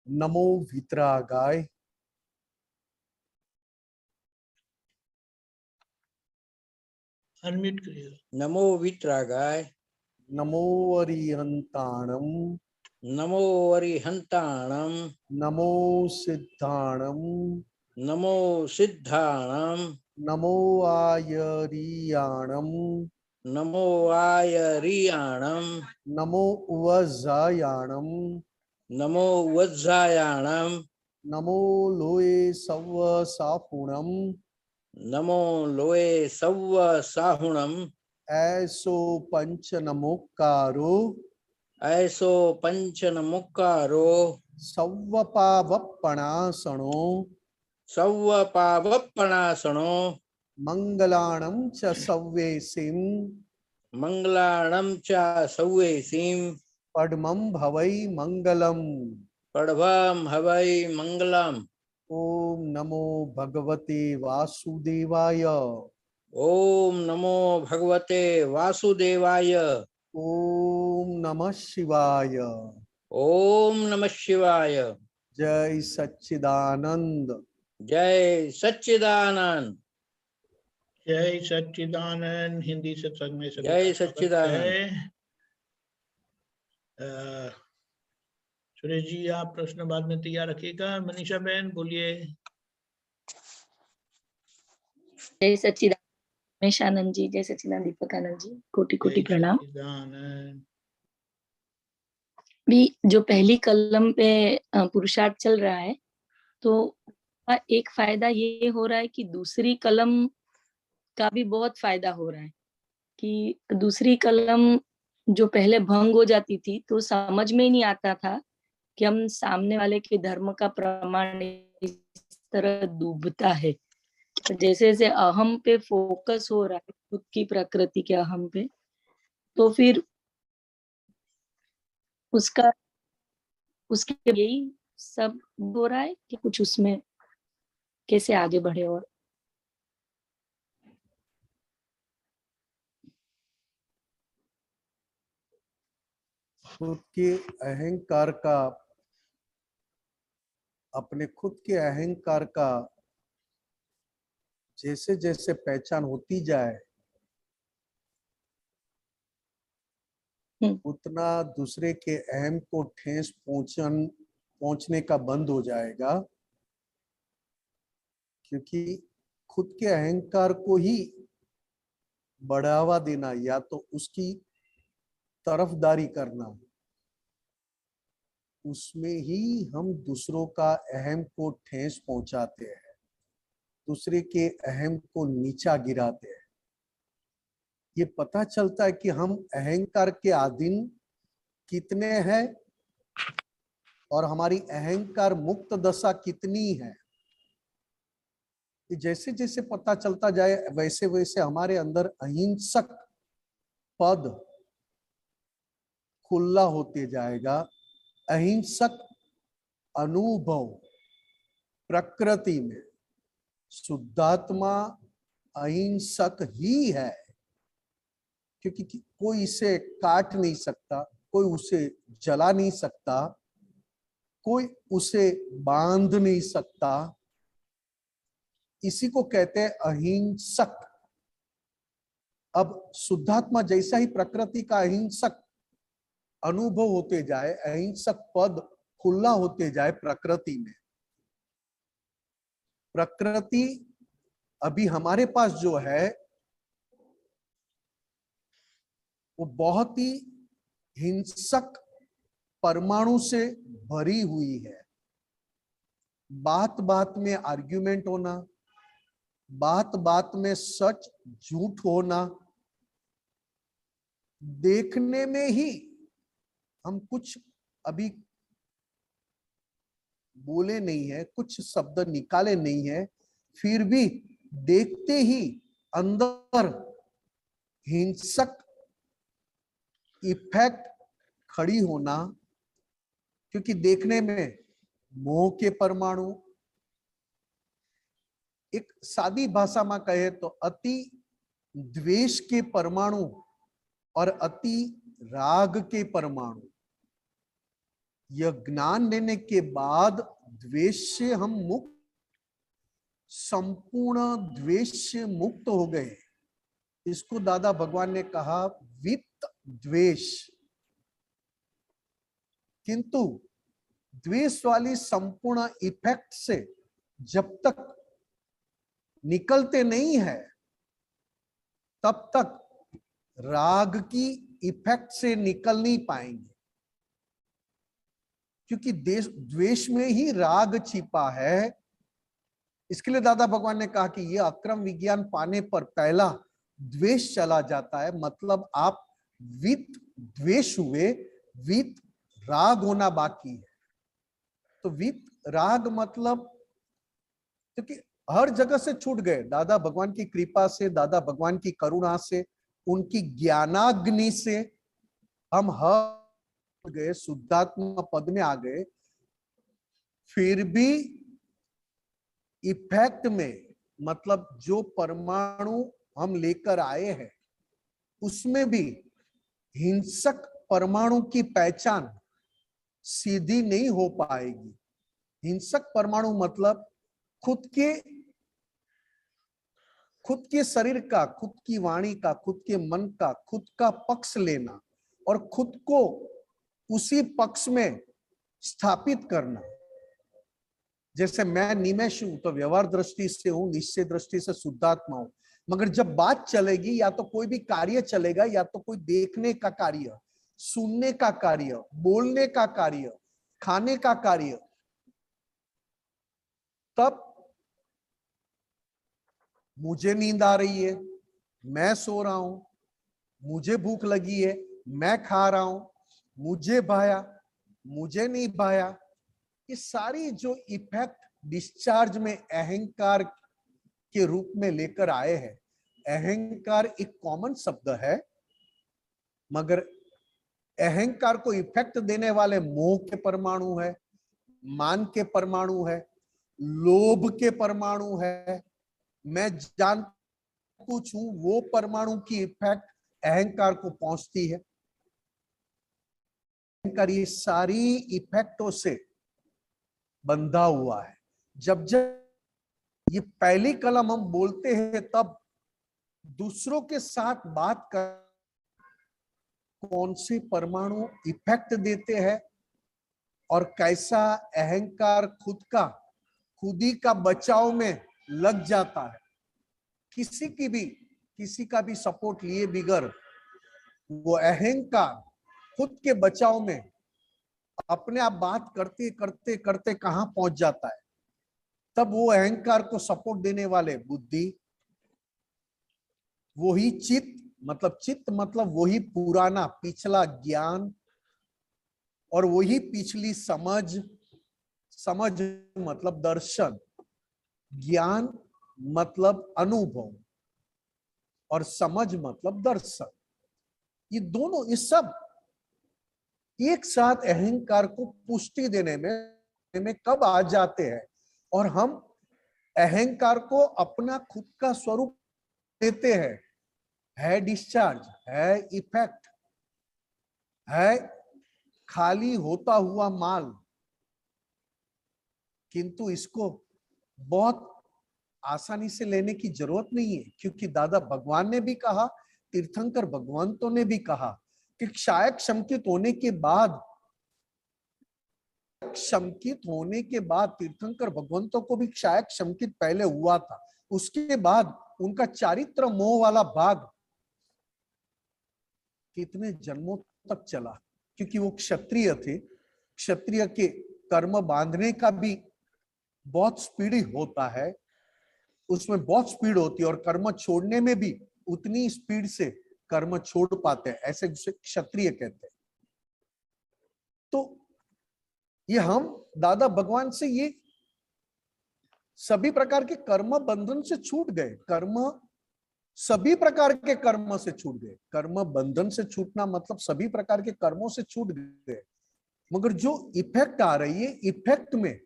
नमो वीतरागाय। Unmute करिएगा। नमो वीतरागाय। नमो अरिहंताणम। नमो अरिहंताणम। नमो सिद्धाणम। नमो सिद्धाणम। नमो आयरियाणम। नमो आयरियाणम। नमो उवजायाणम। नमो वज्जायाणम। नमो लोए सव्व सापुणम। नमो लोए सव्व साहुणम। ऐसो पंच नमोकारो। ऐसो पंच नमुकारो। सव्व पावपणासणो। सव्व पावपणासणो। मंगलाणं च सव्वेसिं। मंगलाणं च सव्वेसिं। पद्मं भवै मंगलम्। पडभं हवै मंगलम्। ओम नमो भगवते वासुदेवाय। ओम नमो भगवते वासुदेवाय। ओम नमः शिवाय। ओम नमः शिवाय। जय सच्चिदानंद। जय सच्चिदानंद। जय सच्चिदानंद। हिंदी सत्संग में सभी जय का स्वागत सच्चिदानंद। है। सुरेश जी, आप प्रश्न बाद में तैयार रखिएगा। मनीषा बहन बोलिए। जय सच्चिदानंद रमेशानंद जी, जय सच्चिदानंद दीपकानंद जी, कोटि कोटि जय प्रणाम। सच्चिदानंद। भी जो पहली कलम पे पुरुषार्थ चल रहा है, तो एक फायदा ये हो रहा है कि दूसरी कलम का भी बहुत फायदा हो रहा है कि दूसरी कलम जो पहले भंग हो जाती थी तो समझ में ही नहीं आता था कि हम सामने वाले के धर्म का प्रमाण इस तरह डूबता है। जैसे जैसे अहम पे फोकस हो रहा है, खुद की प्रकृति के अहम पे, तो फिर उसके यही सब हो रहा है कि कुछ उसमें कैसे आगे बढ़े। और खुद के अहंकार का, अपने खुद के अहंकार का जैसे जैसे पहचान होती जाए उतना दूसरे के अहम को ठेस पहुंचने का बंद हो जाएगा, क्योंकि खुद के अहंकार को ही बढ़ावा देना या तो उसकी तरफदारी करना, उसमें ही हम दूसरों का अहम को ठेस पहुंचाते हैं, दूसरे के अहम को नीचा गिराते हैं। ये पता चलता है कि हम अहंकार के अधीन कितने हैं और हमारी अहंकार मुक्त दशा कितनी है। जैसे जैसे पता चलता जाए वैसे वैसे हमारे अंदर अहिंसक पद खुला होते जाएगा। अहिंसक अनुभव प्रकृति में, शुद्धात्मा अहिंसक ही है, क्योंकि कोई इसे काट नहीं सकता, कोई उसे जला नहीं सकता, कोई उसे बांध नहीं सकता। इसी को कहते हैं अहिंसक। अब शुद्धात्मा जैसा ही प्रकृति का अहिंसक अनुभव होते जाए, अहिंसक पद खुला होते जाए प्रकृति में, प्रकृति अभी हमारे पास जो है वो बहुत ही हिंसक परमाणु से भरी हुई है। बात बात में आर्ग्यूमेंट होना, बात बात में सच झूठ होना, देखने में ही हम कुछ अभी बोले नहीं है, कुछ शब्द निकाले नहीं है, फिर भी देखते ही अंदर हिंसक इफेक्ट खड़ी होना, क्योंकि देखने में मोह के परमाणु, एक सादी भाषा में कहे तो अति द्वेष के परमाणु और अति राग के परमाणु, यह ज्ञान लेने के बाद द्वेष से हम मुक्त, संपूर्ण द्वेष से मुक्त हो गए। इसको दादा भगवान ने कहा वित द्वेष। किंतु द्वेष वाली संपूर्ण इफेक्ट से जब तक निकलते नहीं है तब तक राग की इफेक्ट से निकल नहीं पाएंगे, क्योंकि द्वेष में ही राग छिपा है। इसके लिए दादा भगवान ने कहा कि यह अक्रम विज्ञान पाने पर पहला द्वेष चला जाता है, मतलब आप वित द्वेष हुए, वित राग होना बाकी है। तो वित राग मतलब, क्योंकि हर जगह से छूट गए दादा भगवान की कृपा से, दादा भगवान की करुणा से, उनकी ज्ञानाग्नि से हम हर गए, शुद्धात्मा पद में आ गए। फिर भी इफेक्ट में, मतलब जो परमाणु हम लेकर आए हैं उसमें भी हिंसक परमाणु की पहचान सीधी नहीं हो पाएगी। हिंसक परमाणु मतलब खुद के शरीर का, खुद की वाणी का, खुद के मन का, खुद का पक्ष लेना और खुद को उसी पक्ष में स्थापित करना। जैसे मैं निमेष हूं तो व्यवहार दृष्टि से हूं, निश्चय दृष्टि से शुद्धात्मा हूं, मगर जब बात चलेगी या तो कोई भी कार्य चलेगा, या तो कोई देखने का कार्य, सुनने का कार्य, बोलने का कार्य, खाने का कार्य, तब मुझे नींद आ रही है, मैं सो रहा हूं, मुझे भूख लगी है, मैं खा रहा हूं, मुझे भाया, मुझे नहीं भाया, ये सारी जो इफेक्ट डिस्चार्ज में अहंकार के रूप में लेकर आए हैं। अहंकार एक कॉमन शब्द है, मगर अहंकार को इफेक्ट देने वाले मोह के परमाणु है, मान के परमाणु है, लोभ के परमाणु है, मैं जान कुछ हूं, वो परमाणु की इफेक्ट अहंकार को पहुंचती है। अहंकार ये सारी इफेक्टों से बंधा हुआ है। जब जब ये पहली कलम हम बोलते हैं तब दूसरों के साथ बात कर कौन से परमाणु इफेक्ट देते हैं और कैसा अहंकार खुद ही का बचाव में लग जाता है। किसी का भी सपोर्ट लिए बिगर वो अहंकार खुद के बचाव में अपने आप बात करते करते करते कहां पहुंच जाता है। तब वो अहंकार को सपोर्ट देने वाले बुद्धि, वही चित्त मतलब वही पुराना पिछला ज्ञान और वही पिछली समझ मतलब दर्शन, ज्ञान मतलब अनुभव और समझ मतलब दर्शन। ये दोनों, ये सब एक साथ अहंकार को पुष्टि देने में कब आ जाते हैं और हम अहंकार को अपना खुद का स्वरूप देते हैं। है डिस्चार्ज, है इफेक्ट, है खाली होता हुआ माल, किंतु इसको बहुत आसानी से लेने की जरूरत नहीं है, क्योंकि दादा भगवान ने भी कहा, तीर्थंकर भगवंतों ने भी कहा कि क्षायक शंकित होने के बाद तीर्थंकर भगवंतों को भी क्षायक शंकित पहले हुआ था। उसके बाद उनका चारित्र मोह वाला भाग कितने जन्मों तक चला, क्योंकि वो क्षत्रिय थे। क्षत्रिय के कर्म बांधने का भी बहुत स्पीड होता है, उसमें बहुत स्पीड होती है, और कर्म छोड़ने में भी उतनी स्पीड से कर्म छोड़ पाते हैं, ऐसे क्षत्रिय कहते हैं। तो ये हम दादा भगवान से ये सभी प्रकार के कर्म बंधन से छूट गए। सभी प्रकार के कर्म से छूट गए। कर्म बंधन से छूटना मतलब सभी प्रकार के कर्मों से छूट गए, मगर जो इफेक्ट आ रही है, इफेक्ट में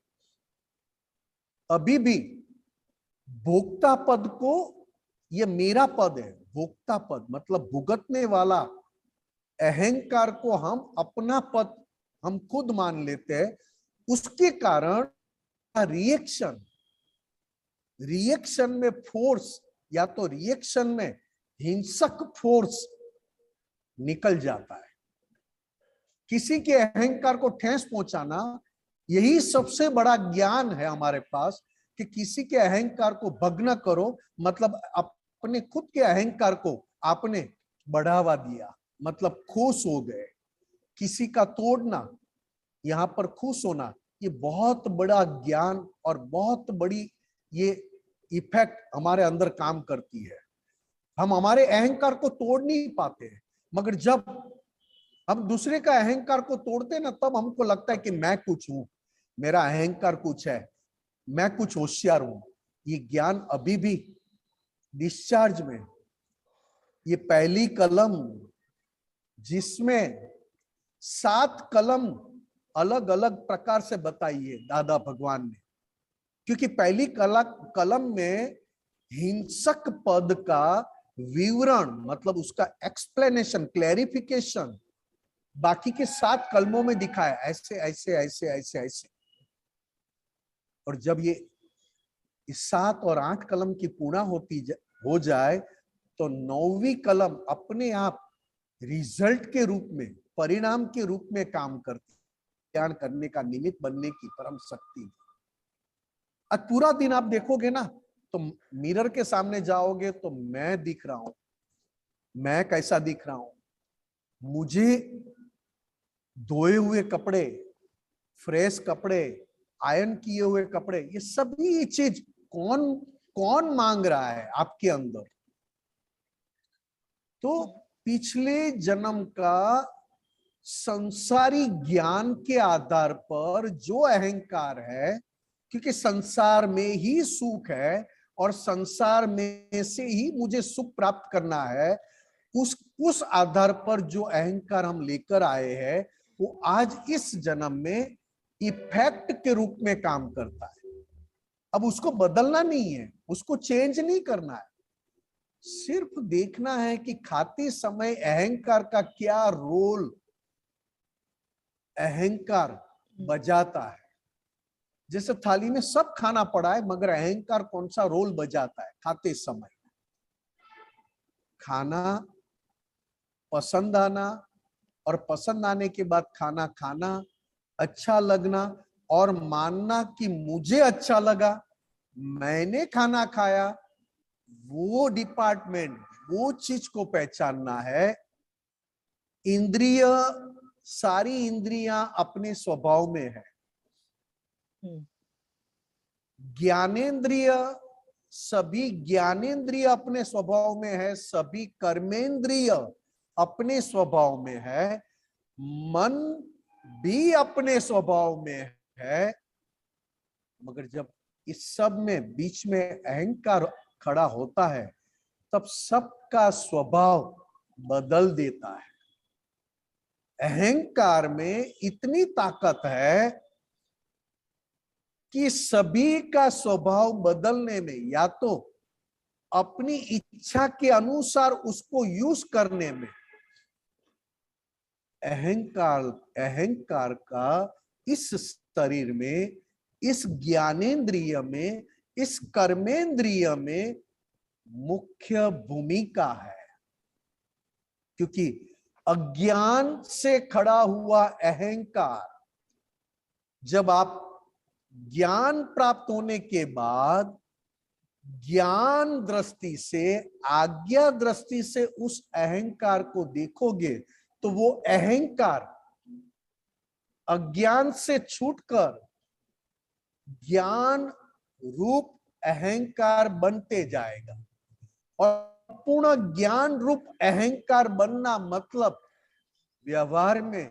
अभी भी भोक्ता पद को, ये मेरा पद है, भोक्ता पद मतलब भुगतने वाला अहंकार को हम अपना पद हम खुद मान लेते हैं, उसके कारण रिएक्शन में फोर्स, या तो रिएक्शन में हिंसक फोर्स निकल जाता है। किसी के अहंकार को ठेस पहुंचाना, यही सबसे बड़ा ज्ञान है हमारे पास, कि किसी के अहंकार को भग्न करो, मतलब अपने खुद के अहंकार को आपने बढ़ावा दिया, मतलब खुश हो गए। किसी का तोड़ना, यहाँ पर खुश होना, ये बहुत बड़ा ज्ञान और बहुत बड़ी ये इफेक्ट हमारे अंदर काम करती है। हम हमारे अहंकार को तोड़ नहीं पाते हैं, मगर जब हम दूसरे का अहंकार को तोड़ते ना, तब हमको लगता है कि मैं कुछ हूं, मेरा अहंकार कुछ है, मैं कुछ होशियार हूं। ये ज्ञान अभी भी डिस्चार्ज में, ये पहली कलम जिसमें 7 कलम अलग अलग प्रकार से बताई है दादा भगवान ने, क्योंकि पहली कलम में हिंसक पद का विवरण, मतलब उसका एक्सप्लेनेशन, क्लैरिफिकेशन बाकी के 7 कलमों में दिखाया, ऐसे ऐसे ऐसे ऐसे ऐसे। और जब ये 7 और 8 कलम की पूर्ण हो जाए, तो 9वीं कलम अपने आप रिजल्ट के रूप में, परिणाम के रूप में काम करती, ज्ञान करने का निमित्त बनने की परम शक्ति। आज पूरा दिन आप देखोगे ना, तो मिरर के सामने जाओगे तो मैं दिख रहा हूं, मैं कैसा दिख रहा हूं, मुझे धोए हुए कपड़े, फ्रेश कपड़े, आयरन किए हुए कपड़े, ये सभी चीज कौन मांग रहा है आपके अंदर? तो पिछले जन्म का संसारी ज्ञान के आधार पर जो अहंकार है, क्योंकि संसार में ही सुख है और संसार में से ही मुझे सुख प्राप्त करना है, उस आधार पर जो अहंकार हम लेकर आए हैं, वो आज इस जन्म में इफेक्ट के रूप में काम करता है। अब उसको बदलना नहीं है, उसको चेंज नहीं करना है, सिर्फ देखना है कि खाते समय अहंकार का क्या रोल अहंकार बजाता है। जैसे थाली में सब खाना पड़ा है, मगर अहंकार कौन सा रोल बजाता है खाते समय? खाना, पसंद आना, और पसंद आने के बाद खाना खाना, अच्छा लगना और मानना कि मुझे अच्छा लगा, मैंने खाना खाया, वो डिपार्टमेंट, वो चीज को पहचानना है। इंद्रिय, सारी इंद्रियां अपने स्वभाव में है। ज्ञानेंद्रिय, सभी ज्ञानेंद्रिय अपने स्वभाव में है, सभी कर्मेंद्रिय अपने स्वभाव में है, मन भी अपने स्वभाव में है। मगर जब इस सब में बीच में अहंकार खड़ा होता है, तब सबका स्वभाव बदल देता है। अहंकार में इतनी ताकत है कि सभी का स्वभाव बदलने में, या तो अपनी इच्छा के अनुसार उसको यूज करने में, अहंकार का इस शरीर में, इस ज्ञानेंद्रिय में, इस कर्मेंद्रिय में मुख्य भूमिका है। क्योंकि अज्ञान से खड़ा हुआ अहंकार, जब आप ज्ञान प्राप्त होने के बाद ज्ञान दृष्टि से, आज्ञा दृष्टि से उस अहंकार को देखोगे, तो वो अहंकार अज्ञान से छूटकर ज्ञान रूप अहंकार बनते जाएगा। और पूर्ण ज्ञान रूप अहंकार बनना मतलब व्यवहार में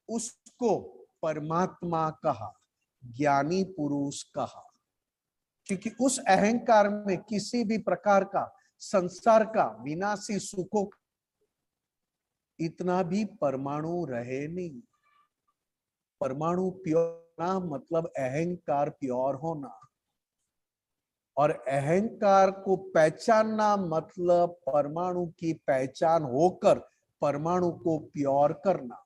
उसको परमात्मा कहा, ज्ञानी पुरुष कहा, क्योंकि उस अहंकार में किसी भी प्रकार का संसार का विनाशी सुखों इतना भी परमाणु रहे नहीं। परमाणु प्योर ना मतलब अहंकार प्योर होना, और अहंकार को पहचानना मतलब परमाणु की पहचान होकर परमाणु को प्योर करना।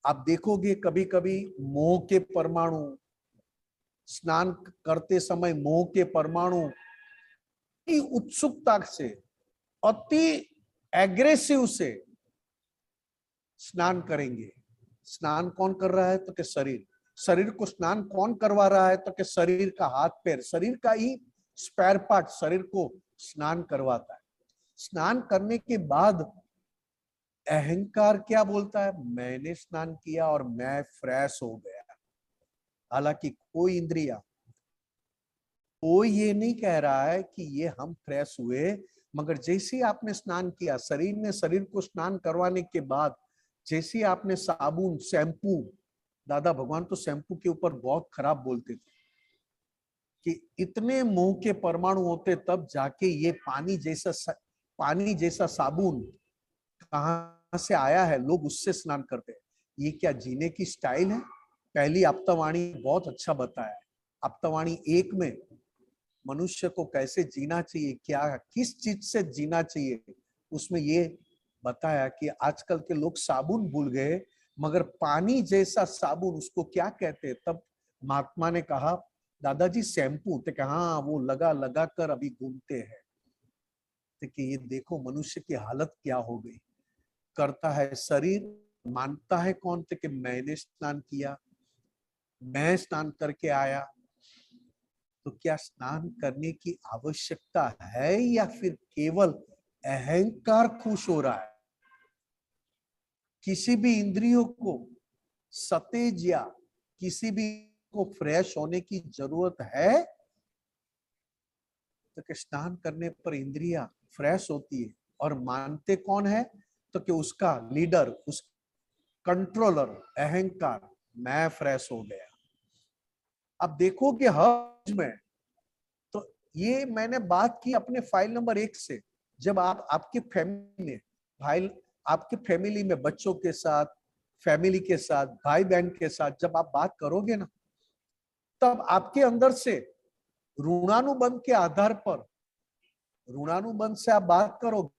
आप देखोगे कभी कभी मोह के परमाणु, स्नान करते समय मोह के परमाणु अति उत्सुकता से, अति एग्रेसिव से स्नान करेंगे। स्नान कौन कर रहा है? तो कि शरीर। शरीर को स्नान कौन करवा रहा है? तो कि शरीर का हाथ पैर, शरीर का ही स्पेयर पार्ट शरीर को स्नान करवाता है। स्नान करने के बाद अहंकार क्या बोलता है? मैंने स्नान किया और मैं फ्रेश हो गया। हालांकि कोई इंद्रिया, कोई ये नहीं कह रहा है कि ये हम फ्रेश हुए, मगर जैसे आपने स्नान किया, शरीर ने शरीर को स्नान करवाने के बाद जैसे आपने साबुन, शैम्पू, दादा भगवान तो शैम्पू के ऊपर बहुत खराब बोलते थे कि इतने मोह के परमाणु होते तब जाके ये पानी जैसा साबुन कहां से आया है, लोग उससे स्नान करते हैं। ये क्या जीने की स्टाइल है? पहली आप्तवाणी बहुत अच्छा बताया है। आप्तवाणी 1 में मनुष्य को कैसे जीना चाहिए, क्या किस चीज से जीना चाहिए, उसमें ये बताया कि आजकल के लोग साबुन भूल गए, मगर पानी जैसा साबुन उसको क्या कहते हैं? तब महात्मा ने कहा दादाजी शैम्पू। तो कहा हाँ, वो लगा लगा कर अभी घूमते हैं। तो कि ये देखो मनुष्य की हालत क्या हो गई। करता है शरीर, मानता है कौन? तो कि मैंने स्नान किया, मैं स्नान करके आया। तो क्या स्नान करने की आवश्यकता है या फिर केवल अहंकार खुश हो रहा है? किसी भी इंद्रियों को सतेज या किसी भी को फ्रेश होने की जरूरत है? तो कि स्नान करने पर इंद्रिया फ्रेश होती है। और मानते कौन है? तो कि उसका लीडर, उस कंट्रोलर अहंकार, मैं फ्रेश हो गया। अब देखो कि हज में तो ये मैंने बात की अपने फाइल नंबर 1 से। जब आप आपकी फैमिली में भाई, आपकी फैमिली में बच्चों के साथ, फैमिली के साथ, भाई बहन के साथ जब आप बात करोगे ना, तब आपके अंदर से ऋणानुबंध के आधार पर, ऋणानुबंध से आप बात करोगे।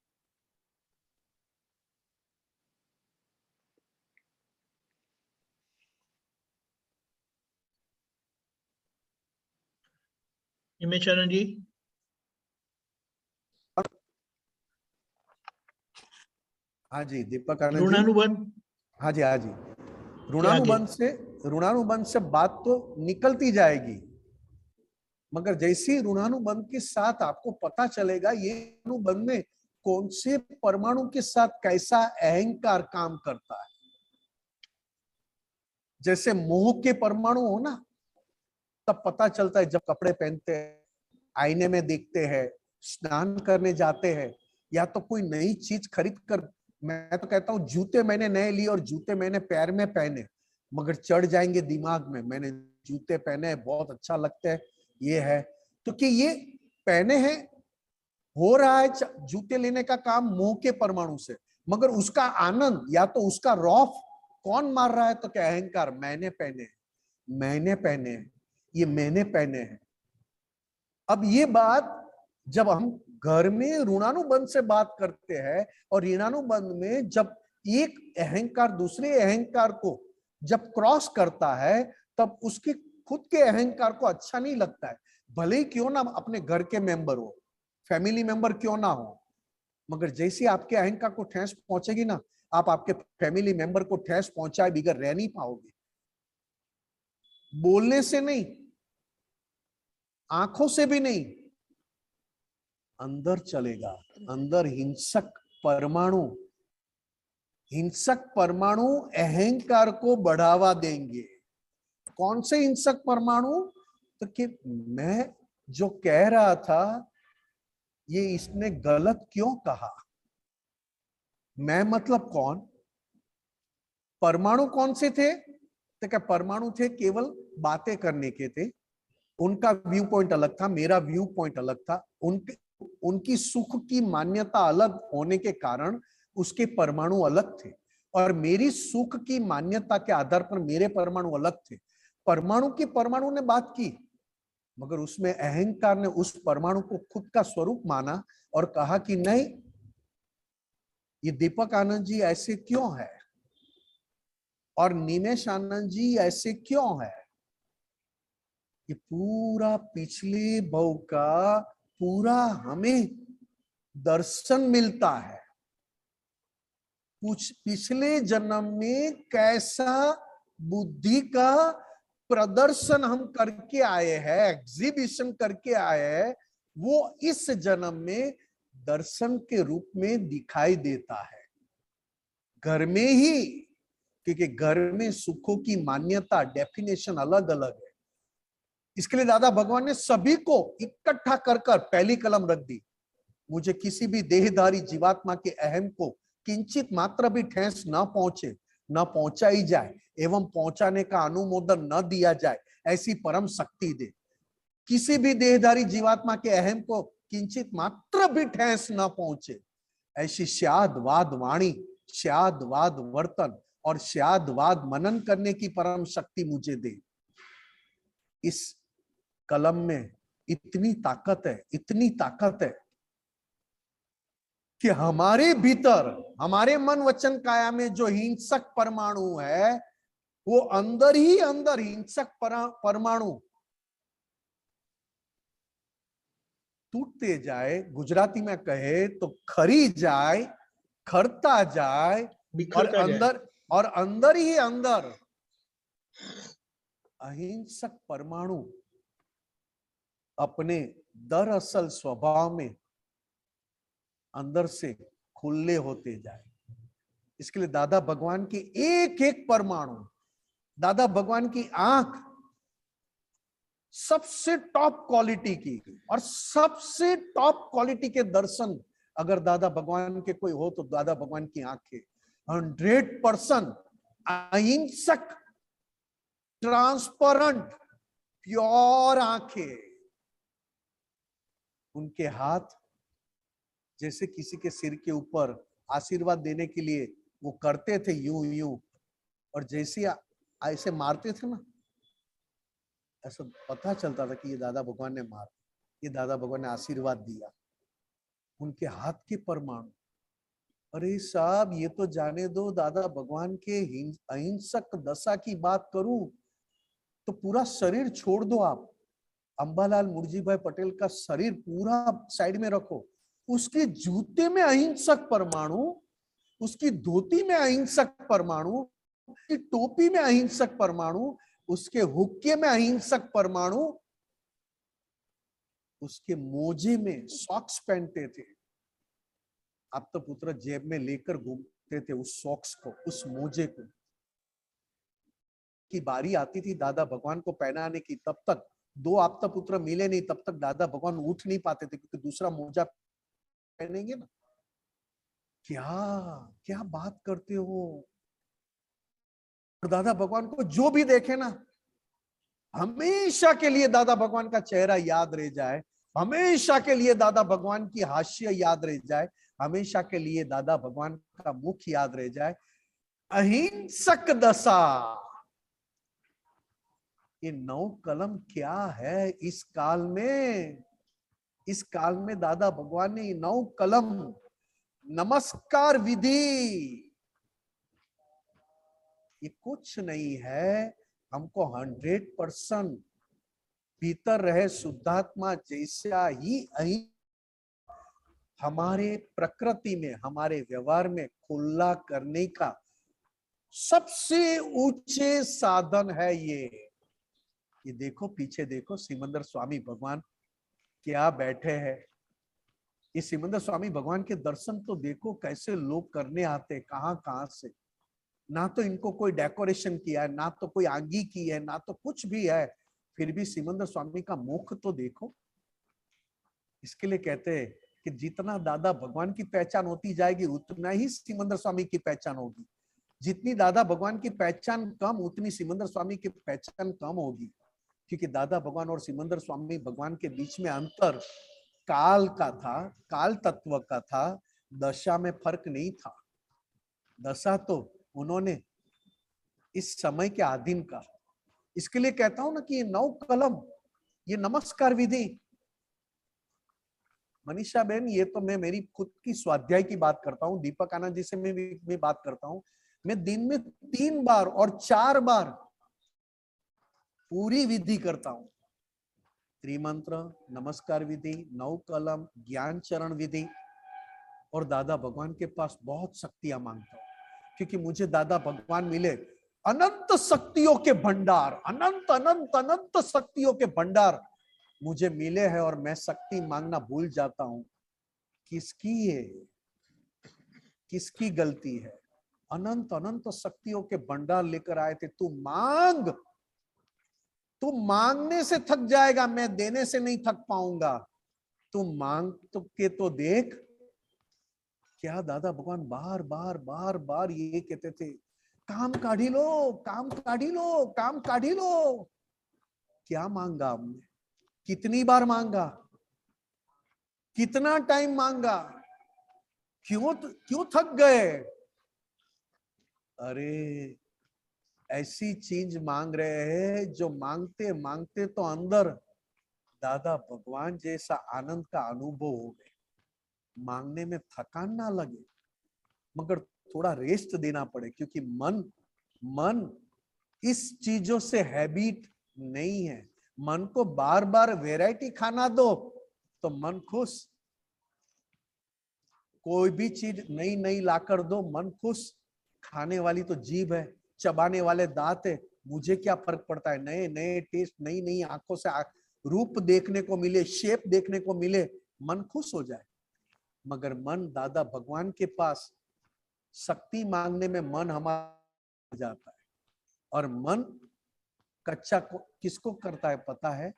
हिमेशरण जी, हाँ जी दीपक आनंद जी। ऋणानुबंध हाँ जी, हाँ जी। के आगे ऋणानुबंध से बात तो निकलती जाएगी, मगर जैसे ही ऋणानुबंध के साथ आपको पता चलेगा ये ऋणानुबंध में कौन से परमाणु के साथ कैसा अहंकार काम करता है। जैसे मोह के परमाणु हो ना, तब पता चलता है जब कपड़े पहनते हैं, आईने में देखते हैं, स्नान करने जाते हैं, या तो कोई नई चीज खरीद कर, मैं तो कहता हूँ जूते मैंने नए लिए और जूते मैंने पैर में पहने, मगर चढ़ जाएंगे दिमाग में मैंने जूते पहने हैं, बहुत अच्छा लगता है, ये है। तो कि ये पहने हैं, हो रहा है जूते लेने का काम मोह के परमाणु से, मगर उसका आनंद या तो उसका रौफ कौन मार रहा है? तो क्या अहंकार, मैंने पहने, मैंने पहने, ये मैंने पहने हैं। अब ये बात जब हम घर में ऋणानुबंध से बात करते हैं, और ऋणानुबंध में जब एक अहंकार दूसरे अहंकार को जब क्रॉस करता है, तब उसके खुद के अहंकार को अच्छा नहीं लगता है। भले ही क्यों ना अपने घर के मेंबर हो, फैमिली मेंबर क्यों ना हो, मगर जैसे आपके अहंकार को ठेस पहुंचेगी ना, आप आपके फैमिली मेंबर को ठेस पहुंचाए बिगड़ रह नहीं पाओगे। बोलने से नहीं, आंखों से भी नहीं, अंदर चलेगा। अंदर हिंसक परमाणु अहंकार को बढ़ावा देंगे। कौन से हिंसक परमाणु? तो कि मैं जो कह रहा था ये इसने गलत क्यों कहा। मैं मतलब कौन? परमाणु कौन से थे? तो क्या परमाणु थे केवल बातें करने के थे, उनका व्यू पॉइंट अलग था, मेरा व्यू पॉइंट अलग था, उनकी सुख की मान्यता अलग होने के कारण उसके परमाणु अलग थे, और मेरी सुख की मान्यता के आधार पर मेरे परमाणु अलग थे। परमाणु ने बात की, मगर उसमें अहंकार ने उस परमाणु को खुद का स्वरूप माना और कहा कि नहीं, ये दीपक आनंद जी ऐसे क्यों है, और निमेश आनंद जी ऐसे क्यों है? ये पूरा पिछले भव का पूरा हमें दर्शन मिलता है। कुछ पिछले जन्म में कैसा बुद्धि का प्रदर्शन हम करके आए हैं, एग्जीबिशन करके आए हैं, वो इस जन्म में दर्शन के रूप में दिखाई देता है। घर में ही, क्योंकि घर में सुखों की मान्यता, डेफिनेशन अलग अलग है। इसके लिए दादा भगवान ने सभी को इकट्ठा कर पहली कलम रख दी। मुझे किसी भी देहधारी जीवात्मा के अहम को किंचित मात्र भी ठेस न पहुंचे, न पहुंचाई जाए एवं पहुंचाने का अनुमोदन न दिया जाए, ऐसी परम शक्ति दे। किसी भी देहधारी जीवात्मा के अहम को किंचित मात्र भी ठेस न पहुंचे, ऐसी शादवाद वाणी, शादवाद वर्तन और शादवाद मनन करने की परम शक्ति मुझे दे। इस कलम में इतनी ताकत है, इतनी ताकत है कि हमारे भीतर, हमारे मन वचन काया में जो हिंसक परमाणु है, वो अंदर ही अंदर हिंसक परमाणु टूटते जाए, गुजराती में कहे तो खरी जाए, खरता जाए, और अंदर ही अंदर अहिंसक परमाणु अपने दरअसल स्वभाव में अंदर से खुले होते जाए। इसके लिए दादा भगवान की एक एक परमाणु, दादा भगवान की आंख सबसे टॉप क्वालिटी की, और सबसे टॉप क्वालिटी के दर्शन अगर दादा भगवान के कोई हो तो दादा भगवान की आंखें 100% अहिंसक, ट्रांसपेरेंट, प्योर आंखें। उनके हाथ जैसे किसी के सिर के ऊपर आशीर्वाद देने के लिए वो करते थे यूं यूं, और जैसे ऐसे मारते थे ना, ऐसा पता चलता था कि ये दादा भगवान ने मारा, ये दादा भगवान ने आशीर्वाद दिया। उनके हाथ के परमाणु, अरे साहब ये तो जाने दो, दादा भगवान के अहिंसक दशा की बात करूं तो पूरा शरीर छोड़ दो आप। अंबालाल मुर्जी भाई पटेल का शरीर पूरा साइड में रखो, उसके जूते में अहिंसक परमाणु, उसकी धोती में अहिंसक परमाणु, उसकी टोपी में अहिंसक परमाणु, उसके हुक्के में अहिंसक परमाणु, उसके मोजे में सॉक्स पहनते थे। आप तो पुत्र जेब में लेकर घूमते थे उस सॉक्स को, उस मोजे को। की बारी आती थी दादा भगवान को पहनाने की, तब तक दो आपता पुत्र मिले नहीं, तब तक दादा भगवान उठ नहीं पाते थे, क्योंकि दूसरा मोजा पहनेंगे ना। क्या क्या बात करते हो। दादा भगवान को जो भी देखे ना, हमेशा के लिए दादा भगवान का चेहरा याद रह जाए, हमेशा के लिए दादा भगवान की हास्य याद रह जाए, हमेशा के लिए दादा भगवान का मुख याद रह जाए। अहिंसक दशा, ये 9 कलम क्या है इस काल में। इस काल में दादा भगवान ने 9 कलम, नमस्कार विधि, ये कुछ नहीं है। हमको 100% भीतर रहे शुद्धात्मा जैसा ही हमारे प्रकृति में, हमारे व्यवहार में खुला करने का सबसे ऊंचे साधन है ये देखो, पीछे देखो, सिमंदर स्वामी भगवान क्या बैठे हैं। ये सिमंदर स्वामी भगवान के दर्शन तो देखो कैसे लोग करने आते, कहां से। ना तो इनको कोई डेकोरेशन किया है, ना तो कोई आंगी की है, ना तो कुछ भी है, फिर भी सिमंदर स्वामी का मुख तो देखो। इसके लिए कहते हैं कि जितना दादा भगवान की पहचान होती जाएगी, उतना ही सिमंदर स्वामी की पहचान होगी। जितनी दादा भगवान की पहचान कम, उतनी सिमंदर स्वामी की पहचान कम होगी। क्योंकि दादा भगवान और सिमंदर स्वामी भगवान के बीच में अंतर काल का था, काल तत्व का था, दशा में फर्क नहीं था। दशा तो उन्होंने इस समय के अधीन का। इसके लिए कहता हूं ना कि ये 9 कलम, ये नमस्कार विधि। मनीषा बहन, ये तो मैं मेरी खुद की स्वाध्याय की बात करता हूँ, दीपक आनंद जी से मैं बात करता हूँ। मैं दिन में 3 बार और 4 बार पूरी विधि करता हूं, त्रिमंत्र, नमस्कार विधि, 9 कलम, ज्ञान चरण विधि, और दादा भगवान के पास बहुत शक्तियां मांगता हूं, क्योंकि मुझे दादा भगवान मिले अनंत शक्तियों के भंडार, अनंत अनंत अनंत शक्तियों के भंडार मुझे मिले हैं, और मैं शक्ति मांगना भूल जाता हूं। किसकी है, किसकी गलती है? अनंत अनंत शक्तियों के भंडार लेकर आए थे, तू मांग, तू मांगने से थक जाएगा, मैं देने से नहीं थक पाऊंगा। तू मांग तो के तो देख। क्या दादा भगवान बार बार बार बार ये कहते थे, काम काढ़ी लो, काम काढ़ी लो, काम काढ़ी लो। क्या मांगा हमने, कितनी बार मांगा, कितना टाइम मांगा, क्यों थक गए? अरे ऐसी चीज मांग रहे हैं जो मांगते मांगते तो अंदर दादा भगवान जैसा आनंद का अनुभव हो गए, मांगने में थकान ना लगे, मगर थोड़ा रेस्ट देना पड़े, क्योंकि मन इस चीजों से हैबिट नहीं है। मन को बार बार वैरायटी खाना दो तो मन खुश, कोई भी चीज नई नई लाकर दो मन खुश। खाने वाली तो जीभ है, चबाने वाले दांत है, मुझे क्या फर्क पड़ता है? नए नए टेस्ट, नई नई आंखों से रूप देखने को मिले, शेप देखने को मिले, मन खुश हो जाए। मगर मन दादा भगवान के पास शक्ति मांगने में मन हमारा जाता है, और मन कच्चा को किसको करता है पता है?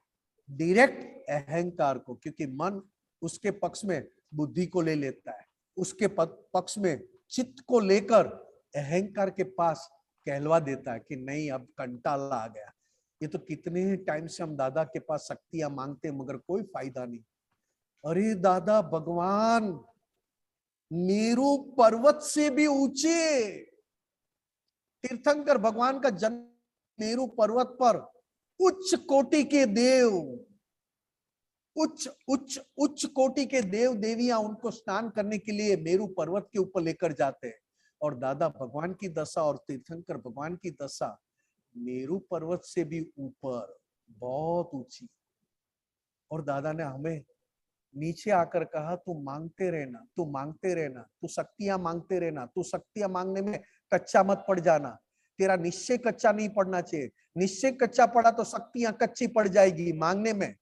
डायरेक्ट अहंकार को, क्योंकि मन उसके पक्ष में बुद्धि को ले लेता है, उसके पक्ष में चित्त को लेकर अहंकार के पास कहलवा देता है कि नहीं, अब कंटाला आ गया। ये तो कितने टाइम से हम दादा के पास शक्तियां मांगते मगर कोई फायदा नहीं। अरे दादा भगवान मेरू पर्वत से भी ऊंचे, तीर्थंकर भगवान का जन्म मेरू पर्वत पर, उच्च कोटि के देव, उच्च उच्च उच्च कोटि के देव देवियां उनको स्नान करने के लिए मेरू पर्वत के ऊपर लेकर जाते हैं, और दादा भगवान की दशा और तीर्थंकर भगवान की दशा मेरू पर्वत से भी ऊपर, बहुत ऊंची। और दादा ने हमें नीचे आकर कहा, तू मांगते रहना, तू मांगते रहना, तू शक्तियां मांगते रहना, तू शक्तियां मांगने में कच्चा मत पड़ जाना। तेरा निश्चय कच्चा नहीं पड़ना चाहिए, निश्चय कच्चा पड़ा तो शक्तियां कच्ची पड़ जाएगी मांगने में,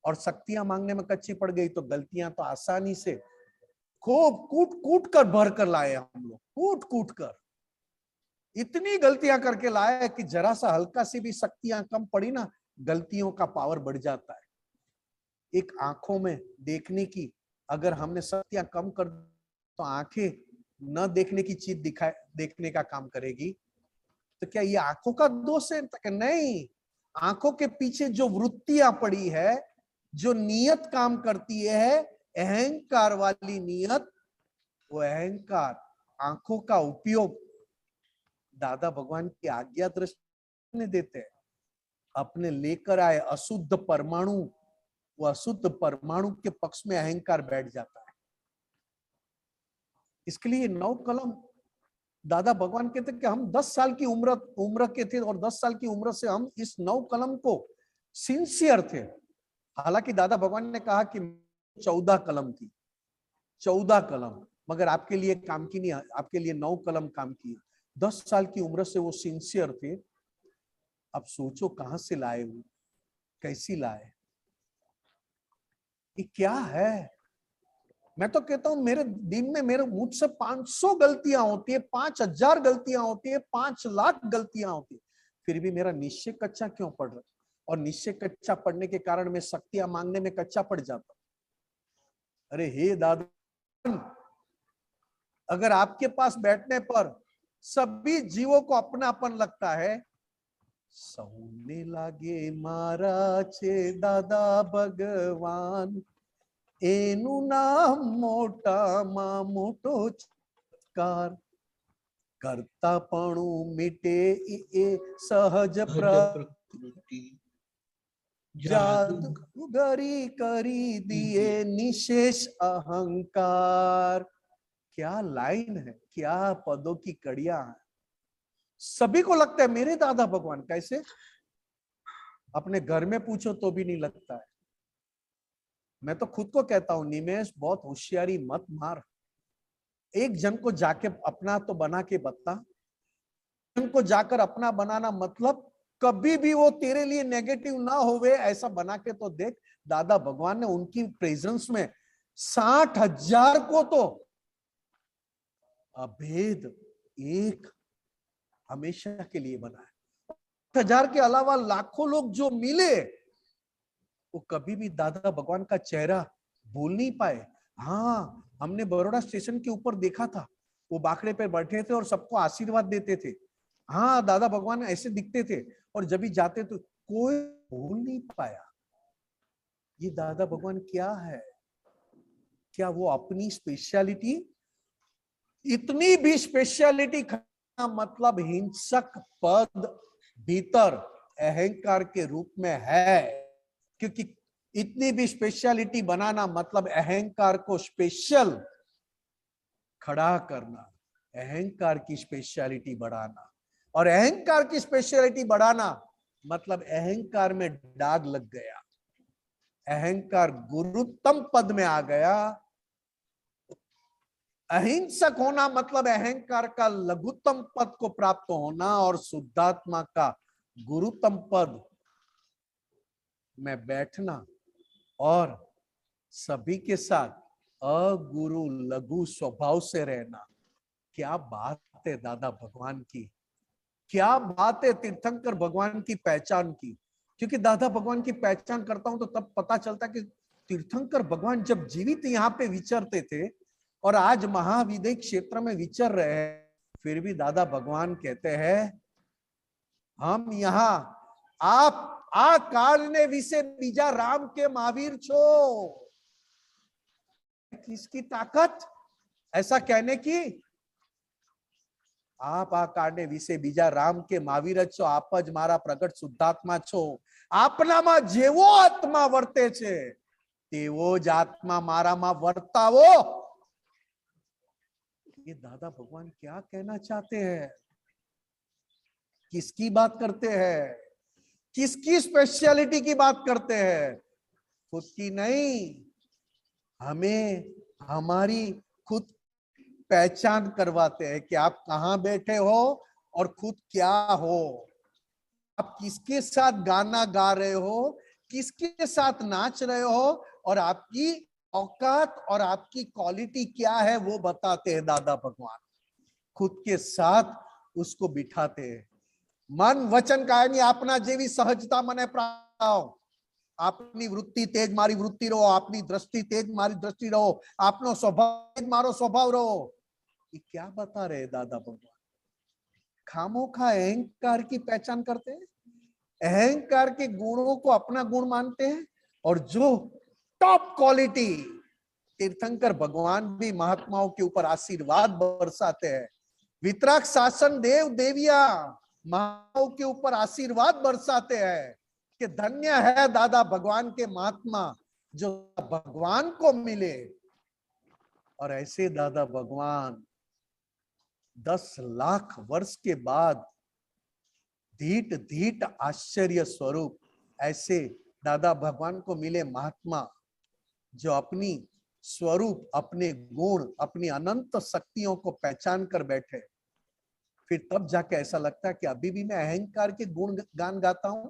और शक्तियां मांगने में कच्ची पड़ गई तो गलतियां तो आसानी से खूब कूट कूट कर भर कर लाए हम लोग, कूट कूट कर इतनी गलतियां करके लाए कि जरा सा हल्का सी भी शक्तियां कम पड़ी ना, गलतियों का पावर बढ़ जाता है। एक आंखों में देखने की अगर हमने शक्तियां कम कर तो आंखें न देखने की चीज देखने का काम करेगी, तो क्या ये आंखों का दोष है? तो नहीं, आंखों के पीछे जो वृत्तियां पड़ी है, जो नियत काम करती है, अहंकार वाली नियत, वो अहंकार आंखों का उपयोग दादा भगवान की आज्ञा दृष्टि में देते हैं। अपने लेकर आए अशुद्ध परमाणु, वो अशुद्ध परमाणु के पक्ष में अहंकार बैठ जाता है। इसके लिए 9 कलम दादा भगवान कहते कि हम 10 साल की उम्र के थे, और 10 साल की उम्र से हम इस 9 कलम को सिंसियर थे। हालांकि दादा भगवान ने कहा कि 14 कलम थी, 14 कलम, मगर आपके लिए काम की नहीं, आपके लिए 9 कलम काम की। 10 साल की उम्र से वो सिंसियर थे। अब सोचो कहां से लाए वो, कैसी लाए, ये क्या है? मैं तो कहता हूं मेरे दिन में मेरे मुझसे 500 गलतियां होती है, 5000 गलतियां होती है, 5 लाख गलतियां होती है, फिर भी मेरा निश्चय कच्चा क्यों पड़ रहा? और निश्चय कच्चा पड़ने के कारण मैं शक्तियां मांगने में कच्चा पड़ जाता। अरे हे दादा, अगर आपके पास बैठने पर सभी जीवों को अपनापन लगता है, सौने लागे मारा छे दादा भगवान, एनु नाम मोटा मा मोटो चमत्कार, करतापणु मिटे ए सहज प्रकृति, जादूगरी करी दिए निशेष अहंकार। क्या लाइन है, क्या पदों की कड़ियां हैं। सभी को लगता है मेरे दादा भगवान। कैसे? अपने घर में पूछो तो भी नहीं लगता है। मैं तो खुद को कहता हूं, निमेश बहुत होशियारी मत मार। एक जन को जाके अपना तो बना के बता। जन को जाकर अपना बनाना मतलब कभी भी वो तेरे लिए नेगेटिव ना होवे ऐसा बना के तो देख। दादा भगवान ने उनकी प्रेजेंस में 60,000 को तो अभेद एक हमेशा के लिए बनाया। 60,000 के अलावा लाखों लोग जो मिले वो कभी भी दादा भगवान का चेहरा भूल नहीं पाए। हाँ, हमने बड़ौदा स्टेशन के ऊपर देखा था, वो बाकड़े पे बैठे थे और सबको आशीर्वाद देते थे। हाँ, दादा भगवान ऐसे दिखते थे और जब भी जाते तो कोई भूल नहीं पाया। ये दादा भगवान क्या है? क्या वो अपनी स्पेशलिटी, इतनी भी स्पेशलिटी का मतलब हिंसक पद भीतर अहंकार के रूप में है। क्योंकि इतनी भी स्पेशलिटी बनाना मतलब अहंकार को स्पेशल खड़ा करना, अहंकार की स्पेशलिटी बढ़ाना। और अहंकार की स्पेशलिटी बढ़ाना मतलब अहंकार में दाग लग गया, अहंकार गुरुत्तम पद में आ गया। अहिंसक होना मतलब अहंकार का लघुत्तम पद को प्राप्त होना और शुद्धात्मा का गुरुत्तम पद में बैठना और सभी के साथ अगुरु लघु स्वभाव से रहना। क्या बात है दादा भगवान की, क्या बात है तीर्थंकर भगवान की पहचान की। क्योंकि दादा भगवान की पहचान करता हूं तो तब पता चलता कि तीर्थंकर भगवान जब जीवित यहाँ पे विचरते थे और आज महाविदेह क्षेत्र में विचर रहे हैं, फिर भी दादा भगवान कहते हैं हम यहाँ आप आ काल ने विसे बीजा राम के महावीर छो। किसकी ताकत ऐसा कहने की? आप आ काल ने विसे बीजा राम के महावीर छो, आप ज मारा प्रगट शुद्धात्मा छो। आपनाમાં જેવો આત્મા વર્તે છે તેવો જ આત્મા મારામાં વર્તાવો। ये दादा भगवान क्या कहना चाहते हैं? किसकी बात करते हैं? किसकी स्पेशलिटी की बात करते हैं? खुद की नहीं। हमें हमारी खुद पहचान करवाते हैं कि आप कहां बैठे हो और खुद क्या हो, आप किसके साथ गाना गा रहे हो, किसके साथ नाच रहे हो और आपकी औकात और आपकी क्वालिटी क्या है वो बताते हैं दादा भगवान। खुद के साथ उसको बिठाते हैं। मन वचन कायनी आपना जेवी सहजता मने प्राप्त। आपनी वृत्ति तेज मारी वृत्ति रहो, आपनी दृष्टि तेज मारी दृष्टि रहो, आपनो स्वभाव तेज मारो स्वभाव रहो। ये क्या बता रहे दादा भगवान? खामोखा अहंकार की पहचान करते हैं, अहंकार के गुणों को अपना गुण मानते हैं। और जो टॉप क्वालिटी, तीर्थंकर भगवान भी महात्माओं के ऊपर आशीर्वाद बरसाते हैं। वितराग शासन देव देविया महात्माओं के ऊपर आशीर्वाद बरसाते हैं कि धन्य है दादा भगवान के महात्मा जो भगवान को मिले। और ऐसे दादा भगवान 10 लाख वर्ष के बाद धीट धीट आश्चर्य स्वरूप ऐसे दादा भगवान को मिले महात्मा जो अपनी स्वरूप, अपने गुण, अपनी अनंत शक्तियों को पहचान कर बैठे। फिर तब जाके ऐसा लगता है कि अभी भी मैं अहंकार के गुण गान गाता हूं,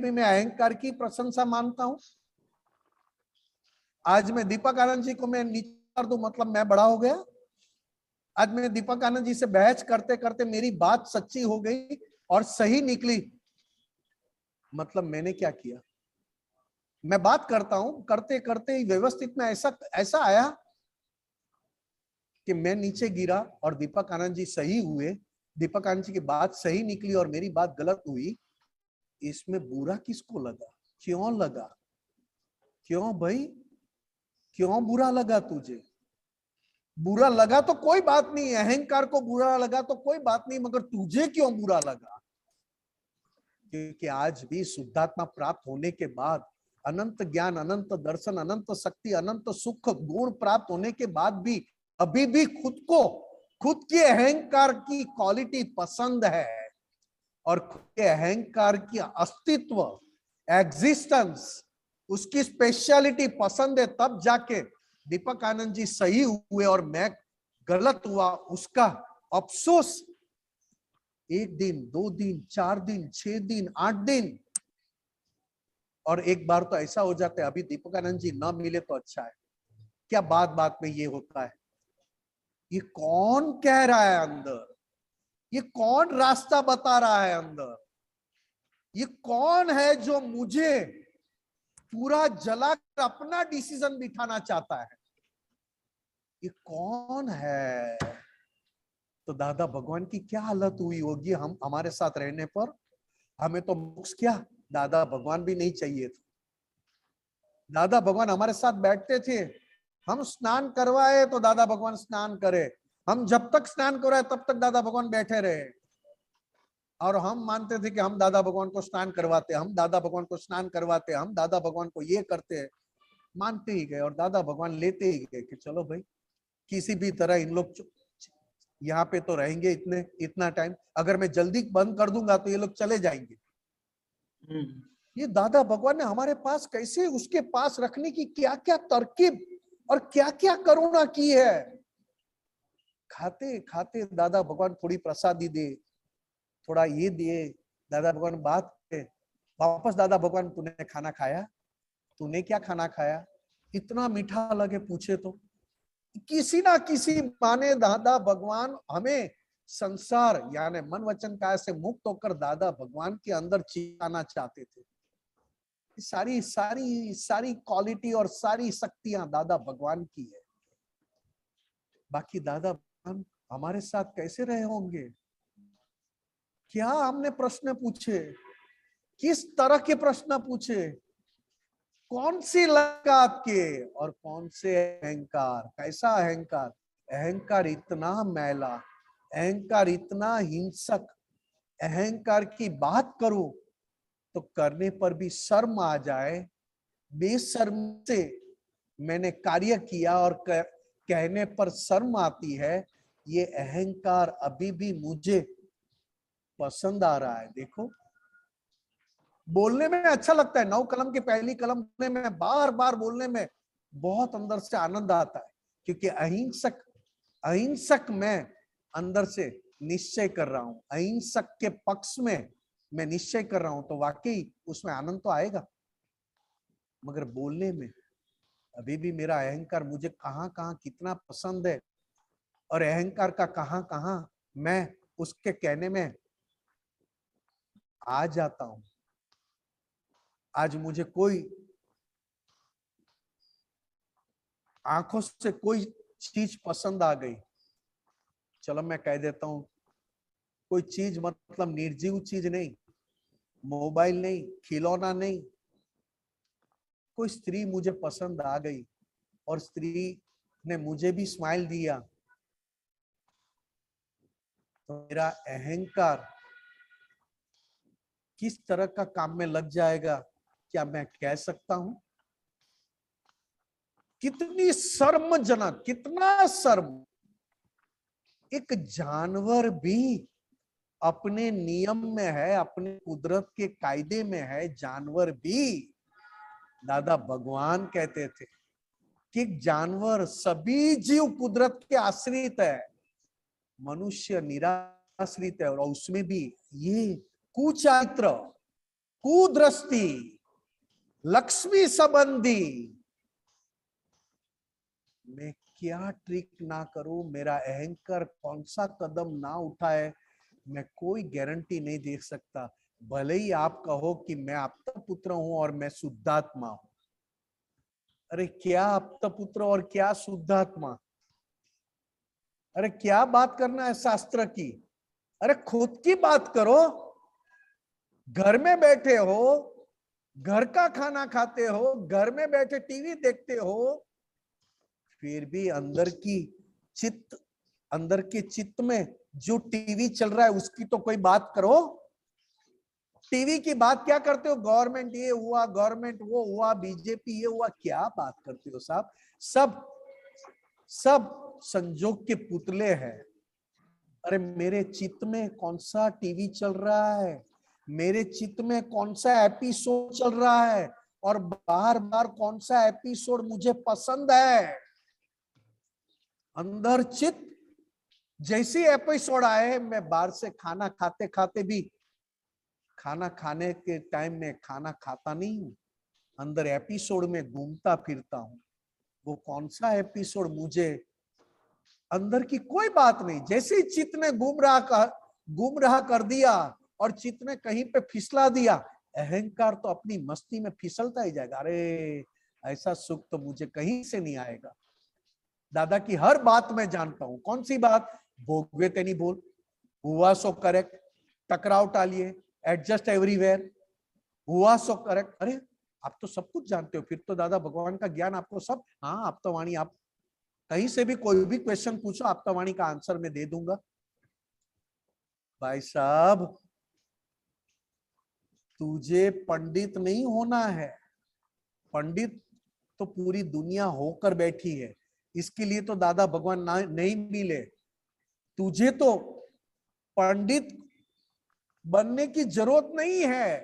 अभी मैं अहंकार की प्रशंसा मानता हूं। आज मैं दीपक आनंद जी को मैं नीचे कर दूं मतलब मैं बड़ा हो गया। आज मैं दीपक आनंद जी से बहस करते करते मेरी बात सच्ची हो गई और सही निकली, मतलब मैंने क्या किया? मैं बात करता हूं, करते करते ही व्यवस्थित में ऐसा आया कि मैं नीचे गिरा और दीपक आनंद जी सही हुए, दीपक आनंद जी की बात सही निकली और मेरी बात गलत हुई। इसमें बुरा किसको लगा? क्यों लगा? क्यों भाई, क्यों बुरा लगा तुझे? बुरा लगा तो कोई बात नहीं, अहंकार को बुरा लगा तो कोई बात नहीं, मगर तुझे क्यों बुरा लगा? क्योंकि आज भी शुद्धात्मा प्राप्त होने के बाद, अनंत ज्ञान, अनंत दर्शन, अनंत शक्ति, अनंत सुख गुण प्राप्त होने के बाद भी अभी भी खुद के अहंकार की क्वालिटी पसंद है और खुद के अहंकार की अस्तित्व, एग्जिस्टेंस, उसकी स्पेशलिटी पसंद है, तब जाके दीपक आनंद जी सही हुए और मैं गलत हुआ, उसका अफसोस 1 दिन, 2 दिन, 4 दिन, 6 दिन, 8 दिन, और एक बार तो ऐसा हो जाता है अभी दीपक आनंद जी ना मिले तो अच्छा है। क्या बात बात में ये होता है? ये कौन कह रहा है अंदर? ये कौन रास्ता बता रहा है अंदर? ये कौन है जो मुझे पूरा जलाकर अपना डिसीजन बिठाना चाहता है? ये कौन है? तो दादा भगवान की क्या हालत हुई होगी हम हमारे साथ रहने पर? हमें तो मोक्ष क्या, दादा भगवान भी नहीं चाहिए थे। दादा भगवान हमारे साथ बैठते थे, हम स्नान करवाए तो दादा भगवान स्नान करे, हम जब तक स्नान करवाए तब तक दादा भगवान बैठे रहे, और हम मानते थे कि हम दादा भगवान को स्नान करवाते, हम दादा भगवान को स्नान करवाते, हम दादा भगवान को ये करते हैं, मानते ही गए और दादा भगवान लेते ही गए कि चलो भाई किसी भी तरह इन लोग यहाँ पे तो रहेंगे इतना टाइम, अगर मैं जल्दी बंद कर दूंगा तो ये लोग चले जाएंगे। ये दादा भगवान ने हमारे पास कैसे उसके पास रखने की क्या क्या तरकीब और क्या क्या करुणा की है। खाते खाते दादा भगवान थोड़ी प्रसादी दे, थोड़ा ये दिए, दादा भगवान बात करे, वापस दादा भगवान तूने खाना खाया, तूने क्या खाना खाया, इतना मीठा लगे पूछे तो किसी ना किसी माने दादा भगवान हमें संसार यानी मन वचन काया से मुक्त होकर दादा भगवान के अंदर चिताना चाहते थे। सारी सारी सारी क्वालिटी और सारी शक्तियां दादा भगवान की है। बाकी दादा भगवान हमारे साथ कैसे रहे होंगे? क्या हमने प्रश्न पूछे? किस तरह के प्रश्न पूछे? कौन सी लगात के और कौन से अहंकार? कैसा अहंकार? अहंकार इतना मैला, अहंकार इतना हिंसक, अहंकार की बात करो तो करने पर भी शर्म आ जाए, बेशर्म से मैंने कार्य किया और कहने पर शर्म आती है, ये अहंकार अभी भी मुझे पसंद आ रहा है। देखो बोलने में अच्छा लगता है, 9 कलम की पहली कलम बोलने में, बार बार बोलने में बहुत अंदर से आनंद आता है, क्योंकि अहिंसक मैं अंदर से निश्चय कर रहा हूं, अहिंसक के पक्ष में मैं निश्चय कर रहा हूं, तो वाकई उसमें आनंद तो आएगा। मगर बोलने में अभी भी मेरा अहंकार मुझे कहां कहां कितना पसंद है, और अहंकार का कहां कहां मैं उसके कहने में आ जाता हूं। आज मुझे कोई आंखों से कोई चीज पसंद आ गई, चलो मैं कह देता हूं, कोई चीज मतलब निर्जीव चीज नहीं, मोबाइल नहीं, खिलौना नहीं, कोई स्त्री मुझे पसंद आ गई और स्त्री ने मुझे भी स्माइल दिया, तो मेरा अहंकार किस तरह का काम में लग जाएगा, क्या मैं कह सकता हूं? कितनी शर्मजनक, कितना शर्म। एक जानवर भी अपने नियम में है, अपने कुदरत के कायदे में है, जानवर भी, दादा भगवान कहते थे कि जानवर, सभी जीव कुदरत के आश्रित है, मनुष्य निराश्रित है, और उसमें भी ये कुचारित्र, कुदृष्टि, लक्ष्मी संबंधी, मैं क्या ट्रिक ना करूं, मेरा अहंकार कौन सा कदम ना उठाए, मैं कोई गारंटी नहीं दे सकता। भले ही आप कहो कि मैं आपका पुत्र हूं और मैं शुद्धात्मा हूं, अरे क्या आपका पुत्र और क्या शुद्धात्मा? अरे क्या बात करना है शास्त्र की? अरे खुद की बात करो। घर में बैठे हो, घर का खाना खाते हो, घर में बैठे टीवी देखते हो, फिर भी अंदर के चित्त में जो टीवी चल रहा है उसकी तो कोई बात करो। टीवी की बात क्या करते हो? गवर्नमेंट ये हुआ, गवर्नमेंट वो हुआ, बीजेपी ये हुआ, क्या बात करते हो साहब? सब संजोग के पुतले हैं। अरे मेरे चित्त में कौन सा टीवी चल रहा है, मेरे चित्त में कौन सा एपिसोड चल रहा है, और बार बार कौन सा एपिसोड मुझे पसंद है। अंदर चित्त जैसी एपिसोड आए, मैं बाहर से खाना खाते खाते भी, खाना खाने के टाइम में खाना खाता नहीं हूं, अंदर एपिसोड में घूमता फिरता हूं। वो कौन सा एपिसोड मुझे, अंदर की कोई बात नहीं, जैसे ही चित्त ने घूम रहा कर दिया और चित्त ने कहीं पे फिसला दिया, अहंकार तो अपनी मस्ती में फिसलता ही जाएगा। अरे ऐसा सुख तो मुझे कहीं से नहीं आएगा। दादा की हर बात मैं जानता हूं। कौन सी बात? भोगवे तेनी भूल, हुआ सो करेक्ट, टकराव टालिए, एडजस्ट एवरीवेयर, हुआ सो करेक्ट। अरे आप तो सब कुछ जानते हो, फिर तो दादा भगवान का ज्ञान आपको सब। हाँ, आप तो वाणी, आप कहीं से भी कोई भी क्वेश्चन पूछो, आप तो वाणी का आंसर मैं दे दूंगा। भाई साहब, तुझे पंडित नहीं होना है, पंडित तो पूरी दुनिया होकर बैठी है, इसके लिए तो दादा भगवान नहीं मिले। तुझे तो पंडित बनने की जरूरत नहीं है,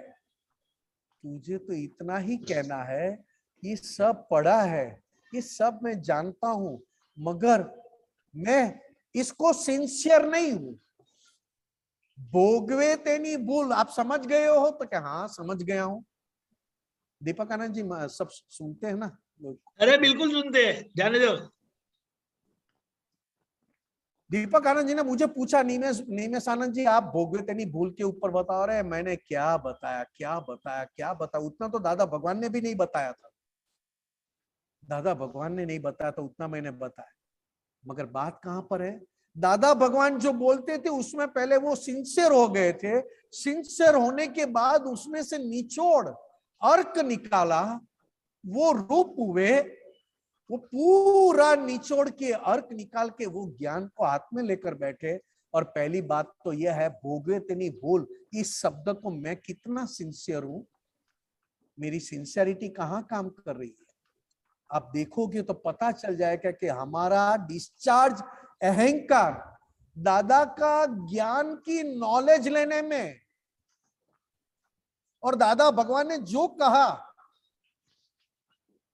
तुझे तो इतना ही कहना है, ये सब पढ़ा है, ये सब मैं जानता हूं, मगर मैं इसको सिंसियर नहीं हूं। भोगवे तेनी भूल, आप समझ गए हो? तो क्या हाँ समझ गया हूं। दीपक आनंद जी सब सुनते हैं ना? अरे बिल्कुल सुनते हैं, जाने दो। दीपक आनंद जी ने मुझे पूछा, नीमेश आनंद जी आप भोगवे तेनी भूल के ऊपर बता रहे हैं। मैंने क्या बताया, क्या बताया, क्या बताया? उतना तो दादा भगवान ने भी नहीं बताया था, दादा भगवान ने नहीं बताया तो उतना मैंने बताया। मगर बात कहां पर है? दादा भगवान जो बोलते थे उसमें पहले वो सिंसियर हो गए थे, सिंसियर होने के बाद उसमें से निचोड़ अर्क निकाला, वो रूप हुए, वो पूरा निचोड़ के अर्क निकाल के वो ज्ञान को हाथ में लेकर बैठे। और पहली बात तो यह है, भोगवे तेनी भूल, इस शब्द को मैं कितना सिंसियर हूं, मेरी सिंसियरिटी कहां काम कर रही है। आप देखोगे तो पता चल जाएगा कि हमारा डिस्चार्ज अहंकार दादा का ज्ञान की नॉलेज लेने में, और दादा भगवान ने जो कहा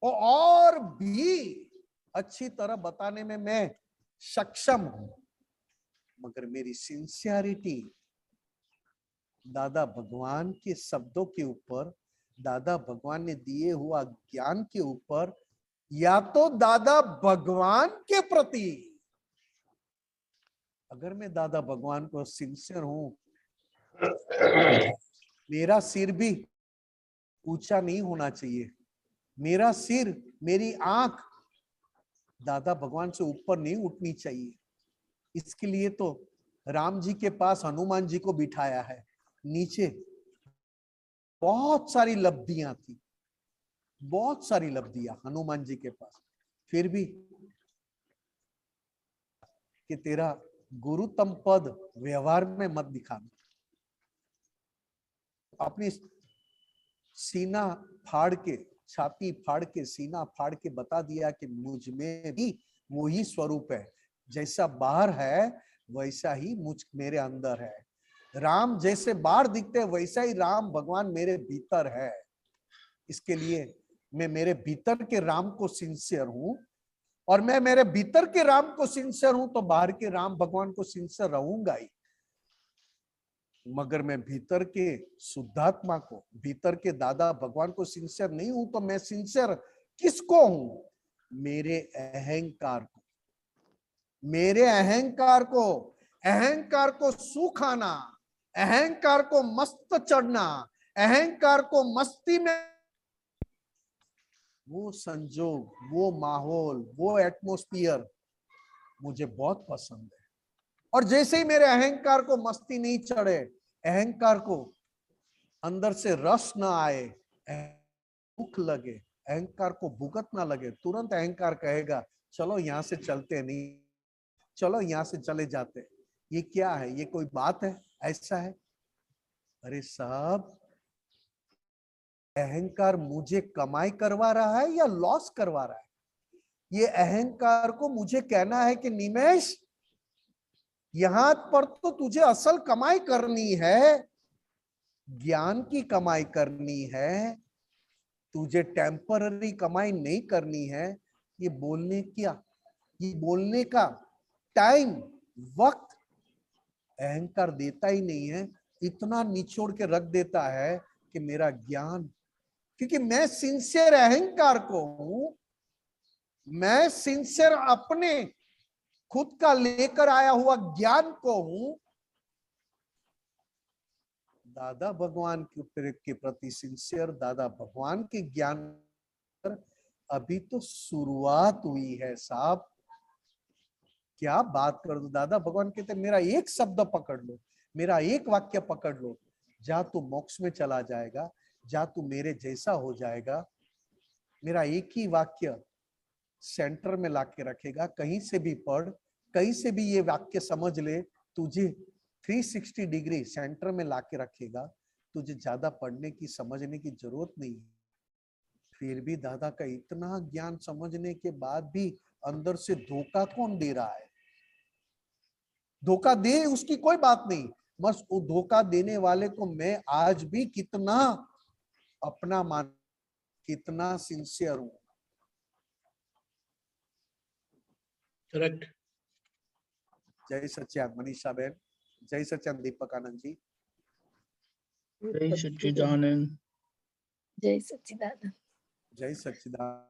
वो और भी अच्छी तरह बताने में मैं सक्षम हूं, मगर मेरी सिंसियरिटी दादा भगवान के शब्दों के ऊपर, दादा भगवान ने दिए हुआ ज्ञान के ऊपर, या तो दादा भगवान के प्रति, अगर मैं दादा भगवान को सिंसियर हूं, मेरा सिर भी ऊंचा नहीं होना चाहिए, मेरा सिर, मेरी आंख दादा भगवान से ऊपर नहीं उठनी चाहिए। इसके लिए तो राम जी के पास हनुमान जी को बिठाया है, नीचे बहुत सारी लब्धियां थी, बहुत सारी लब्धियां हनुमान जी के पास, फिर भी कि तेरा गुरुतम पद व्यवहार में मत दिखाना। अपनी सीना फाड़ के, छाती फाड़ के, सीना फाड़ के बता दिया कि मुझ में भी वही स्वरूप है, जैसा बाहर है वैसा ही मेरे अंदर है। राम जैसे बाहर दिखते वैसा ही राम भगवान मेरे भीतर है। इसके लिए मैं मेरे भीतर के राम को सिंसियर हूं, और मैं मेरे भीतर के राम को सिंसियर हूं तो बाहर के राम भगवान को सिंसियर रहूंगा ही। मगर मैं भीतर के शुद्धात्मा को, भीतर के दादा भगवान को सिंसियर नहीं हूं तो मैं सिंसियर किसको हूं? मेरे अहंकार को, मेरे अहंकार को, अहंकार को सुखाना, अहंकार को मस्त चढ़ना, अहंकार को मस्ती में, वो संजोग, वो माहौल, वो एटमॉस्फियर मुझे बहुत पसंद है। और जैसे ही मेरे अहंकार को मस्ती नहीं चढ़े, अहंकार को अंदर से रस ना आए, भूख लगे, अहंकार को भूखत ना लगे, तुरंत अहंकार कहेगा चलो यहां से चलते, नहीं चलो यहां से चले जाते। ये क्या है? ये कोई बात है? ऐसा है? अरे साहब, अहंकार मुझे कमाई करवा रहा है या लॉस करवा रहा है? ये अहंकार को मुझे कहना है कि निमेश, यहां पर तो तुझे असल कमाई करनी है, ज्ञान की कमाई करनी है, तुझे टेम्पररी कमाई नहीं करनी है। ये बोलने का टाइम, वक्त अहंकार देता ही नहीं है, इतना निचोड़ के रख देता है कि मेरा ज्ञान, क्योंकि मैं सिंसियर अहंकार को हूं, मैं सिंसियर अपने खुद का लेकर आया हुआ ज्ञान को हूं, दादा भगवान के प्रति सिंसियर, दादा भगवान के ज्ञान पर अभी तो शुरुआत हुई है साहब। क्या बात कर दो, दादा भगवान कहते मेरा एक शब्द पकड़ लो, मेरा एक वाक्य पकड़ लो, जा तू मोक्ष में चला जाएगा, जा तू मेरे जैसा हो जाएगा। मेरा एक ही वाक्य सेंटर में लाके रखेगा, कहीं से भी पढ़, कहीं से भी ये वाक्य समझ ले, तुझे 360 डिग्री सेंटर में लाके रखेगा, तुझे ज्यादा पढ़ने की समझने की जरूरत नहीं। फिर भी दादा का इतना ज्ञान समझने के बाद भी अंदर से धोखा कौन दे रहा है? धोखा दे उसकी कोई बात नहीं, बस वो धोखा देने वाले को मैं आज भी कितना अपना मान, कितना सिंसियर हूं। करेक्ट। जय सच्चिदानंद मनीषा बहन, जय सच्चिदानंद दीपक आनंद जी, जय सच्चिदानंद। जय सच्चिदानंद। जय सच्चिदानंद।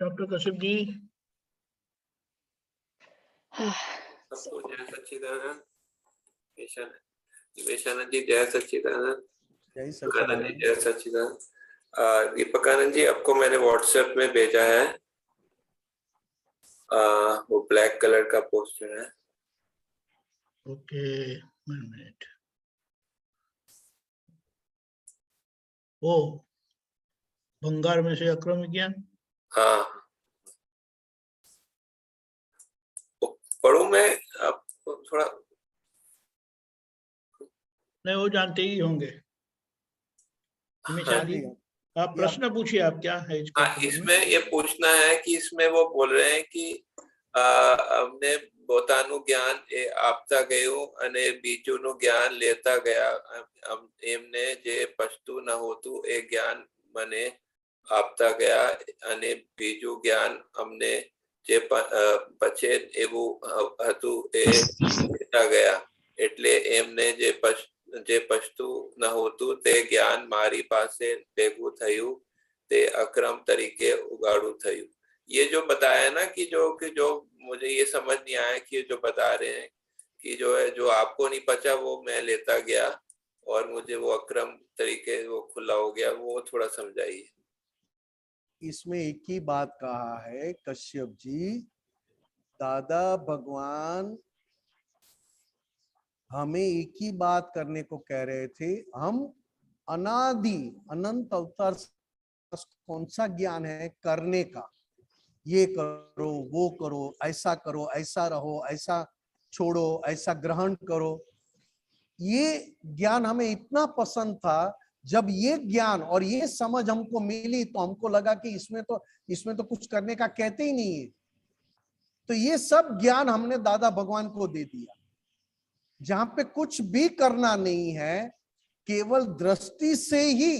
डॉक्टर कश्यप जी। जय सच्चिदानंद। विवेशानंद जी जय सच्चिदानंद। जय दीपकानंद जी सच्चिदानंद। जय सच्चिदानंद। दीपकानंद जी आपको मैंने व्हाट्सएप में भेजा है, वो ब्लैक कलर का पोस्टर है। Okay, 1 minute. वो बंगाल में से अक्रम ज्ञान। हाँ, पढ़ूं मैं? आप थोड़ा नहीं, वो जानते ही होंगे। हाँ जी, आप प्रश्न पूछिए, आप क्या है इसका? हाँ, इसमें ये पूछना है कि इसमें वो बोल रहे हैं कि हमने પોતાનું જ્ઞાન એ આપતા ગયું અને બીજુંનું જ્ઞાન લેતા ગયા, એમને જે પછતું ન હોતું એ જ્ઞાન મને આપતા ગયા અને બીજું જ્ઞાન અમને જે પછે એવું હતું એ લેતા ગયા, એટલે એમને જે પછતું ન હોતું તે જ્ઞાન મારી પાસે ભેગું થયું, તે અક્રમ તરીકે ઉગાડું થયું। ये जो बताया ना कि जो मुझे ये समझ नहीं आया कि जो बता रहे हैं कि जो है जो आपको नहीं पचा वो मैं लेता गया और मुझे वो अक्रम तरीके वो खुला हो गया, वो थोड़ा समझाइए। इसमें एक ही बात कहा है कश्यप जी, दादा भगवान हमें एक ही बात करने को कह रहे थे। हम अनादि अनंत अवतार कौन सा ज्ञान है करने का, ये करो वो करो, ऐसा करो, ऐसा रहो, ऐसा छोड़ो, ऐसा ग्रहण करो, ये ज्ञान हमें इतना पसंद था। जब ये ज्ञान और ये समझ हमको मिली तो हमको लगा कि इसमें तो कुछ करने का कहते ही नहीं है। तो ये सब ज्ञान हमने दादा भगवान को दे दिया, जहां पे कुछ भी करना नहीं है, केवल दृष्टि से ही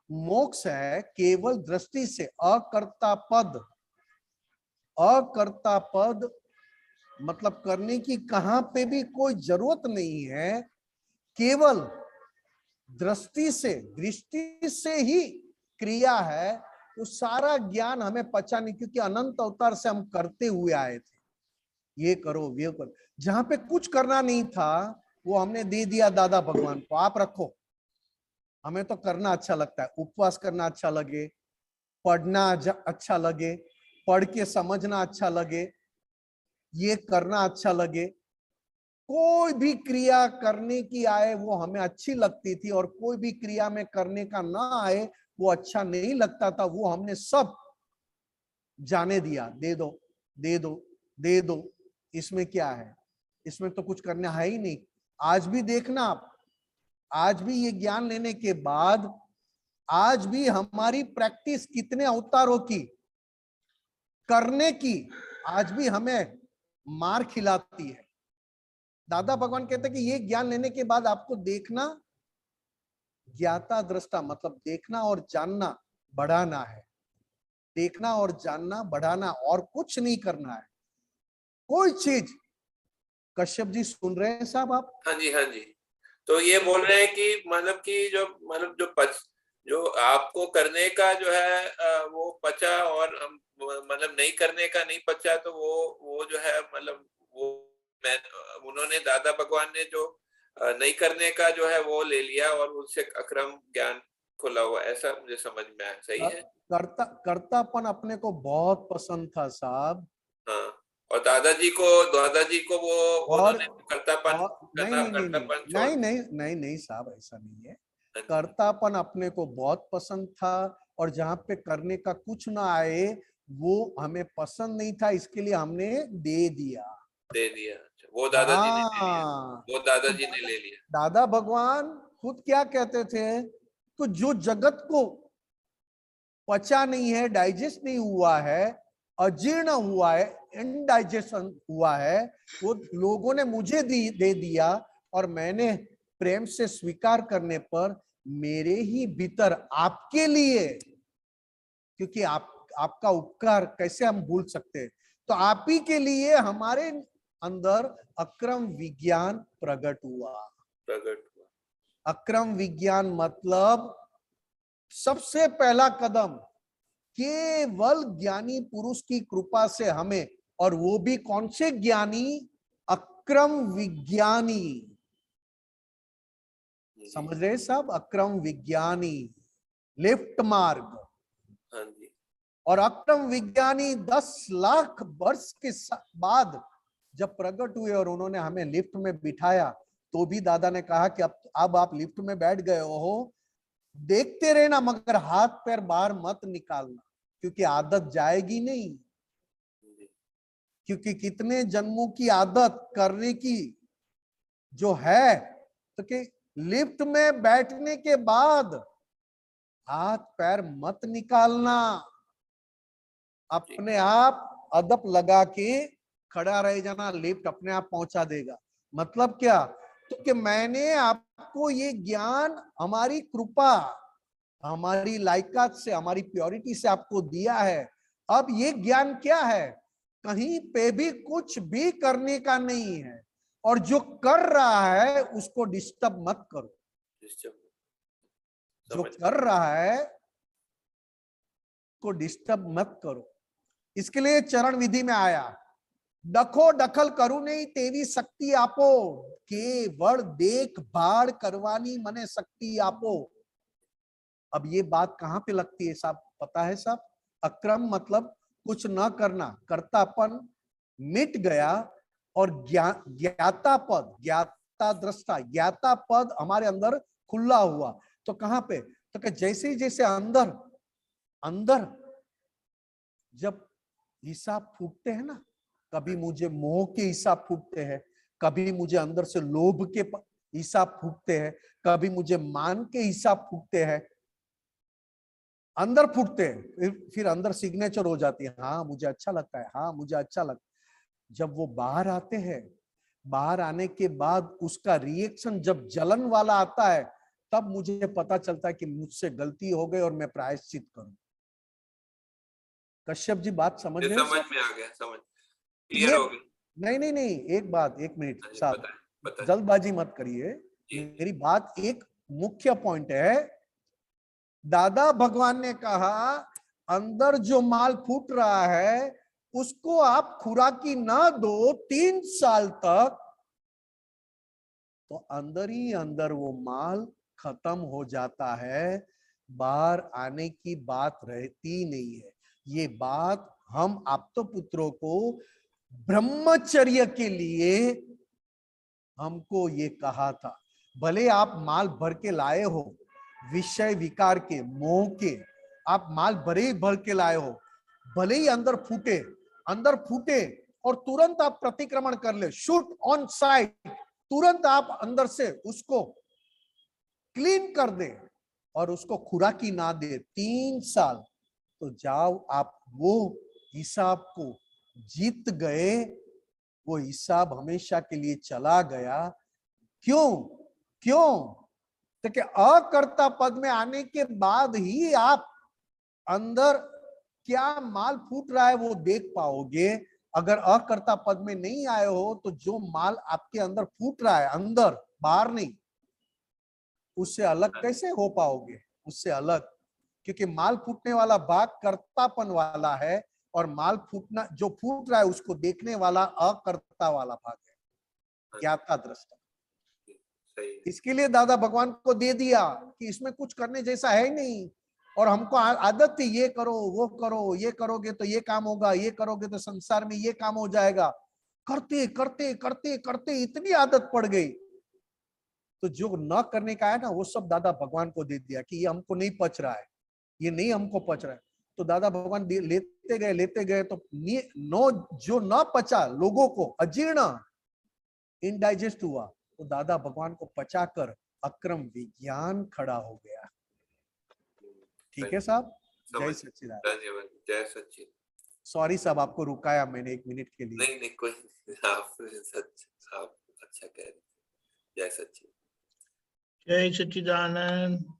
मोक्ष है, केवल दृष्टि से। अकर्ता पद मतलब करने की कहां पे भी कोई जरूरत नहीं है, केवल दृष्टि से ही क्रिया है। वो सारा ज्ञान हमें पचा नहीं, क्योंकि अनंत अवतार से हम करते हुए आए थे, ये करो ये करो। जहां पे कुछ करना नहीं था वो हमने दे दिया दादा भगवान को, आप रखो। हमें तो करना अच्छा लगता है, उपवास करना अच्छा लगे, पढ़ना अच्छा लगे, पढ़ के समझना अच्छा लगे, ये करना अच्छा लगे। कोई भी क्रिया करने की आए वो हमें अच्छी लगती थी, और कोई भी क्रिया में करने का ना आए वो अच्छा नहीं लगता था। वो हमने सब जाने दिया, दे दो दे दो दे दो। इसमें क्या है? इसमें तो कुछ करना है ही नहीं। आज भी देखना आप, आज भी ये ज्ञान लेने के बाद आज भी हमारी प्रैक्टिस कितने अवतारों की करने की आज भी हमें मार खिलाती है। दादा भगवान कहते हैं कि ये ज्ञान लेने के बाद आपको देखना, ज्ञाता दृष्टा मतलब देखना और जानना बढ़ाना है, देखना और जानना बढ़ाना, और कुछ नहीं करना है कोई चीज। कश्यप जी सुन रहे हैं साहब आप? हाँ जी, हाँ जी। तो ये बोल रहे हैं कि मतलब कि जो आपको करने का जो है वो पचा, और हम मतलब नहीं करने का नहीं पचा, तो वो जो है मतलब वो मैं उन्होंने दादा भगवान ने जो नहीं करने का जो है वो ले लिया और उससे अक्रम ज्ञान खुला हुआ, ऐसा मुझे समझ में आया। सही है? कर्तापन अपने को बहुत पसंद था साहब। हाँ, और दादाजी को वो और, उन्होंने कर्तापन नहीं करना, नहीं नहीं नहीं कर्तापन छोड़ नहीं नहीं नहीं नहीं साहब, ऐसा नहीं है। कर्तापन अपने को बहुत पसंद था, और जहां पे करने का कुछ ना आए वो हमें पसंद नहीं था, इसके लिए हमने दे दिया। अच्छा, वो दादाजी ने ले लिया, हाँ, वो दादाजी ने ले लिया। दादा भगवान खुद क्या कहते थे कि जो जगत को पचा नहीं है, डाइजेस्ट नहीं हुआ है, अजीर्ण हुआ है, इनडाइजेशन हुआ है, वो लोगों ने मुझे दे दिया, और मैंने प्रेम से स्वीकार करने पर मेरे ही भीतर आपके लिए, क्योंकि आपका उपकार कैसे हम भूल सकते हैं, तो आप ही के लिए हमारे अंदर अक्रम विज्ञान प्रकट हुआ। अक्रम विज्ञान मतलब सबसे पहला कदम केवल ज्ञानी पुरुष की कृपा से हमें, और वो भी कौन से ज्ञानी? अक्रम विज्ञानी। समझ रहे साहब? अक्रम विज्ञानी, लेफ्ट मार्ग। हाँ जी। और अक्रम विज्ञानी 10 लाख वर्ष के बाद जब प्रकट हुए और उन्होंने हमें लिफ्ट में बिठाया, तो भी दादा ने कहा कि अब आप लिफ्ट में बैठ गए हो, देखते रहना मगर हाथ पैर बाहर मत निकालना, क्योंकि आदत जाएगी नहीं। क्योंकि कितने जन्मों की आदत करने की जो है, तो कि लिफ्ट में बैठने के बाद हाथ पैर मत निकालना, अपने आप अदब लगा के खड़ा रह जाना, लिफ्ट अपने आप पहुंचा देगा। मतलब क्या? तो कि मैंने आपको ये ज्ञान हमारी कृपा, हमारी लायकात से, हमारी प्योरिटी से आपको दिया है। अब ये ज्ञान क्या है? कहीं पे भी कुछ भी करने का नहीं है, और जो कर रहा है उसको डिस्टर्ब मत करो। जो कर रहा है को डिस्टर्ब मत करो। इसके लिए चरण विधि में आया, डखो दखल करू नहीं तेवी शक्ति आपो, केवल देखभाल करवानी मने शक्ति आपो। अब ये बात कहां पे लगती है साहब, पता है साहब? अक्रम मतलब कुछ न करना, कर्तापन मिट गया, और ज्ञाता पद, ज्ञाता दृष्टा, ज्ञाता पद हमारे अंदर खुला हुआ। तो कहां पे? तो कि जैसे ही जैसे अंदर अंदर जब हिसाब फूटते हैं ना, कभी मुझे मोह के हिसाब फूटते हैं, कभी मुझे अंदर से लोभ के हिसाब फूटते हैं, कभी मुझे मान के हिसाब फूटते हैं, अंदर फूटते हैं, फिर अंदर सिग्नेचर हो जाती है, हाँ मुझे अच्छा लगता है, हाँ मुझे अच्छा लगता है। जब वो बाहर आते हैं, बाहर आने के बाद उसका रिएक्शन जब जलन वाला आता है, तब मुझे पता चलता है कि मुझसे गलती हो गई और मैं प्रायश्चित करूं। कश्यप जी बात समझ रहे हैं? समझ में आ गया, समझ क्लियर हो गई। नहीं नहीं नहीं, एक बात, एक मिनट साहब, बताएं। जल्दबाजी मत करिए, मेरी बात एक मुख्य पॉइंट है। दादा भगवान ने कहा अंदर जो माल फूट रहा है उसको आप खुराकी ना दो 3 साल तक, तो अंदर ही अंदर वो माल खत्म हो जाता है, बाहर आने की बात रहती नहीं है। ये बात हम आप्त पुत्रों को ब्रह्मचर्य के लिए हमको ये कहा था। भले आप माल भर के लाए हो, विषय विकार के, मोह के, आप माल भर के लाए हो, भले ही अंदर फूटे और तुरंत आप प्रतिक्रमण कर ले, शूट ऑन साइट, तुरंत आप अंदर से उसको क्लीन कर दे, और उसको खुराकी ना दे 3 साल, तो जाओ आप वो हिसाब को जीत गए, वो हिसाब हमेशा के लिए चला गया। क्यों? क्यों? तो कि अकर्ता पद में आने के बाद ही आप अंदर क्या माल फूट रहा है वो देख पाओगे। अगर अकर्ता पद में नहीं आए हो तो जो माल आपके अंदर फूट रहा है, अंदर, बाहर नहीं, उससे अलग कैसे हो पाओगे? उससे अलग, क्योंकि माल फूटने वाला भाग कर्तापन वाला है और माल फूटना जो फूट रहा है उसको देखने वाला अकर्ता वाला भाग है, ज्ञाता दृष्टा। इसके लिए दादा भगवान को दे दिया कि इसमें कुछ करने जैसा है नहीं, और हमको आदत थी ये करो वो करो, ये करोगे तो ये काम होगा, ये करोगे तो संसार में ये काम हो जाएगा, करते करते करते करते इतनी आदत पड़ गई, तो जो न करने का है ना वो सब दादा भगवान को दे दिया कि ये हमको नहीं पच रहा है, ये नहीं हमको पच रहा है। तो दादा भगवान लेते गए तो नो जो न पचा लोगों को, अजीर्ण, इनडाइजेस्ट हुआ, तो दादा भगवान को पचाकर अक्रम विज्ञान खड़ा हो गया। ठीक है साहब? जय सच्चिदानंद। धन्यवाद। जय सच्चिदानंद। सॉरी साहब, आपको रुकाया मैंने 1 मिनट के लिए। नहीं नहीं, कोई आप अच्छा कह रहे। जय सच्चिदानंद। जय सच्चिदानंद।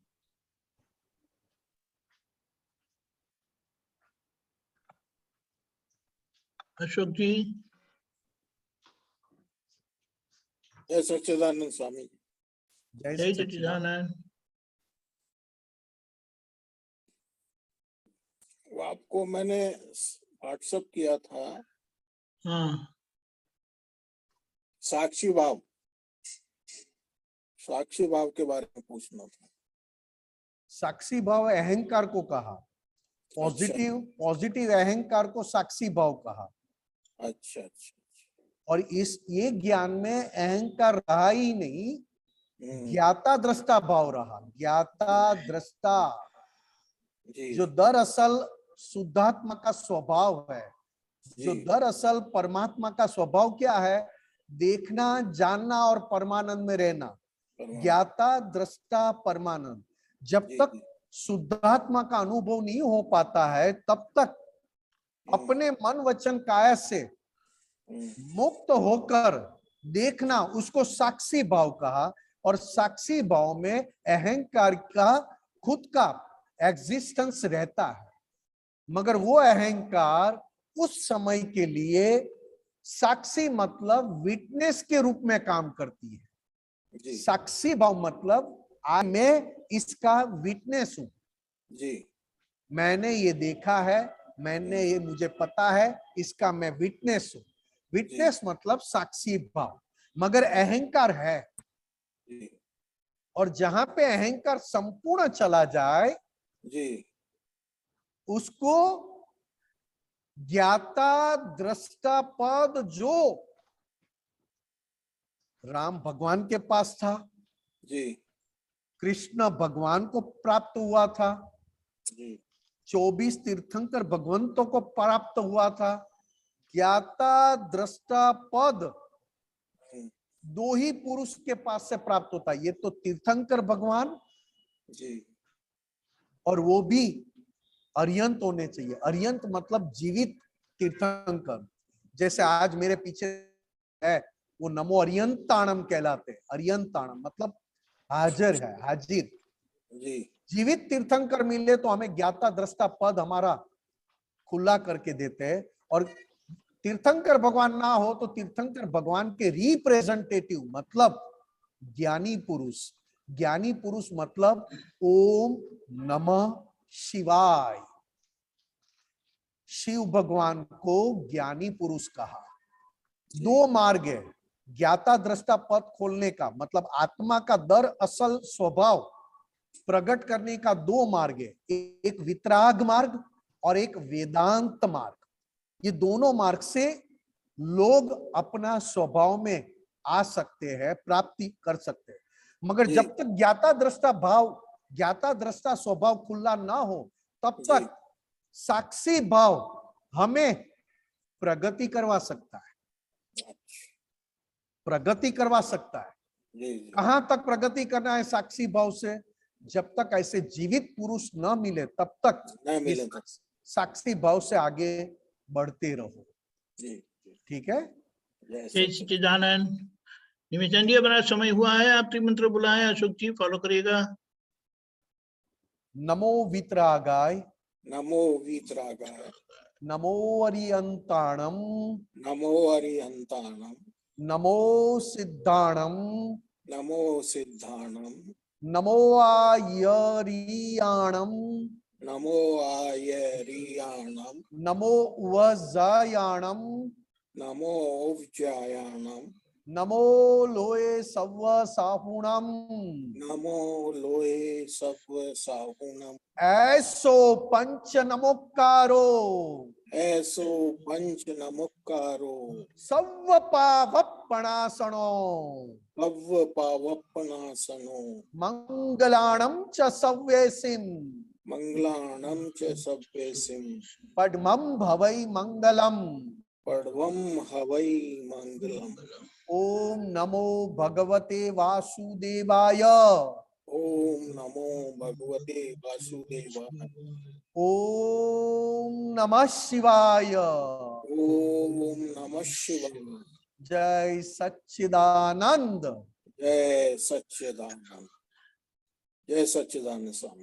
अशोक जी। जय सच्चिदानंद स्वामी। जय सच्चिदानंद। आपको मैंने व्हाट्सएप किया था। हाँ, साक्षी भाव के बारे में पूछना था। साक्षी भाव अहंकार को कहा, पॉजिटिव अहंकार को साक्षी भाव कहा। अच्छा अच्छा। और ये ज्ञान में अहंकार रहा ही नहीं, ज्ञाता दृष्टा भाव रहा। ज्ञाता दृष्टा जो दरअसल शुद्धात्मा का स्वभाव है, जो दरअसल परमात्मा का स्वभाव क्या है? देखना, जानना और परमानंद में रहना। ज्ञाता दृष्टा परमानंद। जब तक शुद्धात्मा का अनुभव नहीं हो पाता है तब तक अपने मन वचन काया से मुक्त होकर देखना, उसको साक्षी भाव कहा। और साक्षी भाव में अहंकार का खुद का एग्जिस्टेंस रहता है, मगर वो अहंकार उस समय के लिए साक्षी मतलब विटनेस के रूप में काम करती है। साक्षी भाव मतलब मैं इसका विटनेस हूं जी, मैंने ये देखा है, मैंने ये, मुझे पता है, इसका मैं विटनेस हूं। विटनेस मतलब साक्षी भाव, मगर अहंकार है। और जहां पे अहंकार संपूर्ण चला जाए जी, उसको ज्ञाता दृष्टा पद जो राम भगवान के पास था, जी, कृष्ण भगवान को प्राप्त हुआ था, जी, 24 तीर्थंकर भगवंतों को प्राप्त हुआ था। ज्ञाता दृष्टा पद दो ही पुरुष के पास से प्राप्त होता है, ये तो तीर्थंकर भगवान जी, और वो भी अर्यंत होने चाहिए। अर्यंत मतलब जीवित तीर्थंकर। जैसे आज मेरे पीछे है वो नमो अर्यंताणम कहलाते हैं। अर्यंताणम मतलब हाजिर है, हाजिर। जी, जीवित तीर्थंकर मिले तो हमें ज्ञाता दृष्टा पद हमारा खुला करके देते हैं। और तीर्थंकर भगवान ना हो तो तीर्थंकर भगवान के रिप्रेजेंटेटिव मतलब ज्ञानी पुरुष। ज्ञानी पुरुष मतलब ओम नमः शिवाय। शिव भगवान को ज्ञानी पुरुष कहा। दो मार्ग है ज्ञाता दृष्टा पद खोलने का, मतलब आत्मा का दरअसल स्वभाव प्रकट करने का। दो मार्ग है, एक वितराग मार्ग और एक वेदांत मार्ग। ये दोनों मार्ग से लोग अपना स्वभाव में आ सकते हैं, प्राप्ति कर सकते हैं। मगर जब तक ज्ञाता दृष्टा भाव, ज्ञाता दृष्टा स्वभाव खुला ना हो तब तक साक्षी भाव हमें प्रगति करवा सकता है, प्रगति करवा सकता है। कहां तक प्रगति करना है साक्षी भाव से? जब तक ऐसे जीवित पुरुष न मिले तब तक न मिले इस तक। साक्षी भाव से आगे बढ़ते रहो। जी ठीक है। जय जय सच्चिदानंद। निमिषन जी अपना समय हुआ है, आप त्रिमंत्र बुलाएं, अशोक जी फॉलो करिएगा। नमो वितरागाय नमो वीतरागाय नमो अरियंताणम नमो अरिहंताणम नमो सिद्धाणम नमो सिद्धाणम नमो आयरियाणम नमो आयरियाणम नमो उवजायाणम नमो उपजायाणम नमो लोए सव्व साहुणम नमो लोए सत्व साहुणम ऐसो पंच नमोकारो ऐसो पंच नमुकारो सव्व पावपणासनो पव पावपनासनो मंगलाणम च सव्येसिम मंगलाणम च सभ्यसिम पद्मं भवै मंगलम। पड़वम हवै मंगलम। ओम नमो भगवते वासुदेवाय ओम नमो भगवते वासुदेवाय। ओम नमः शिवाय। ओम नमः शिवाय। जय सच्चिदानंद। जय सच्चिदानंद। जय सच्चिदानंद स्वामी।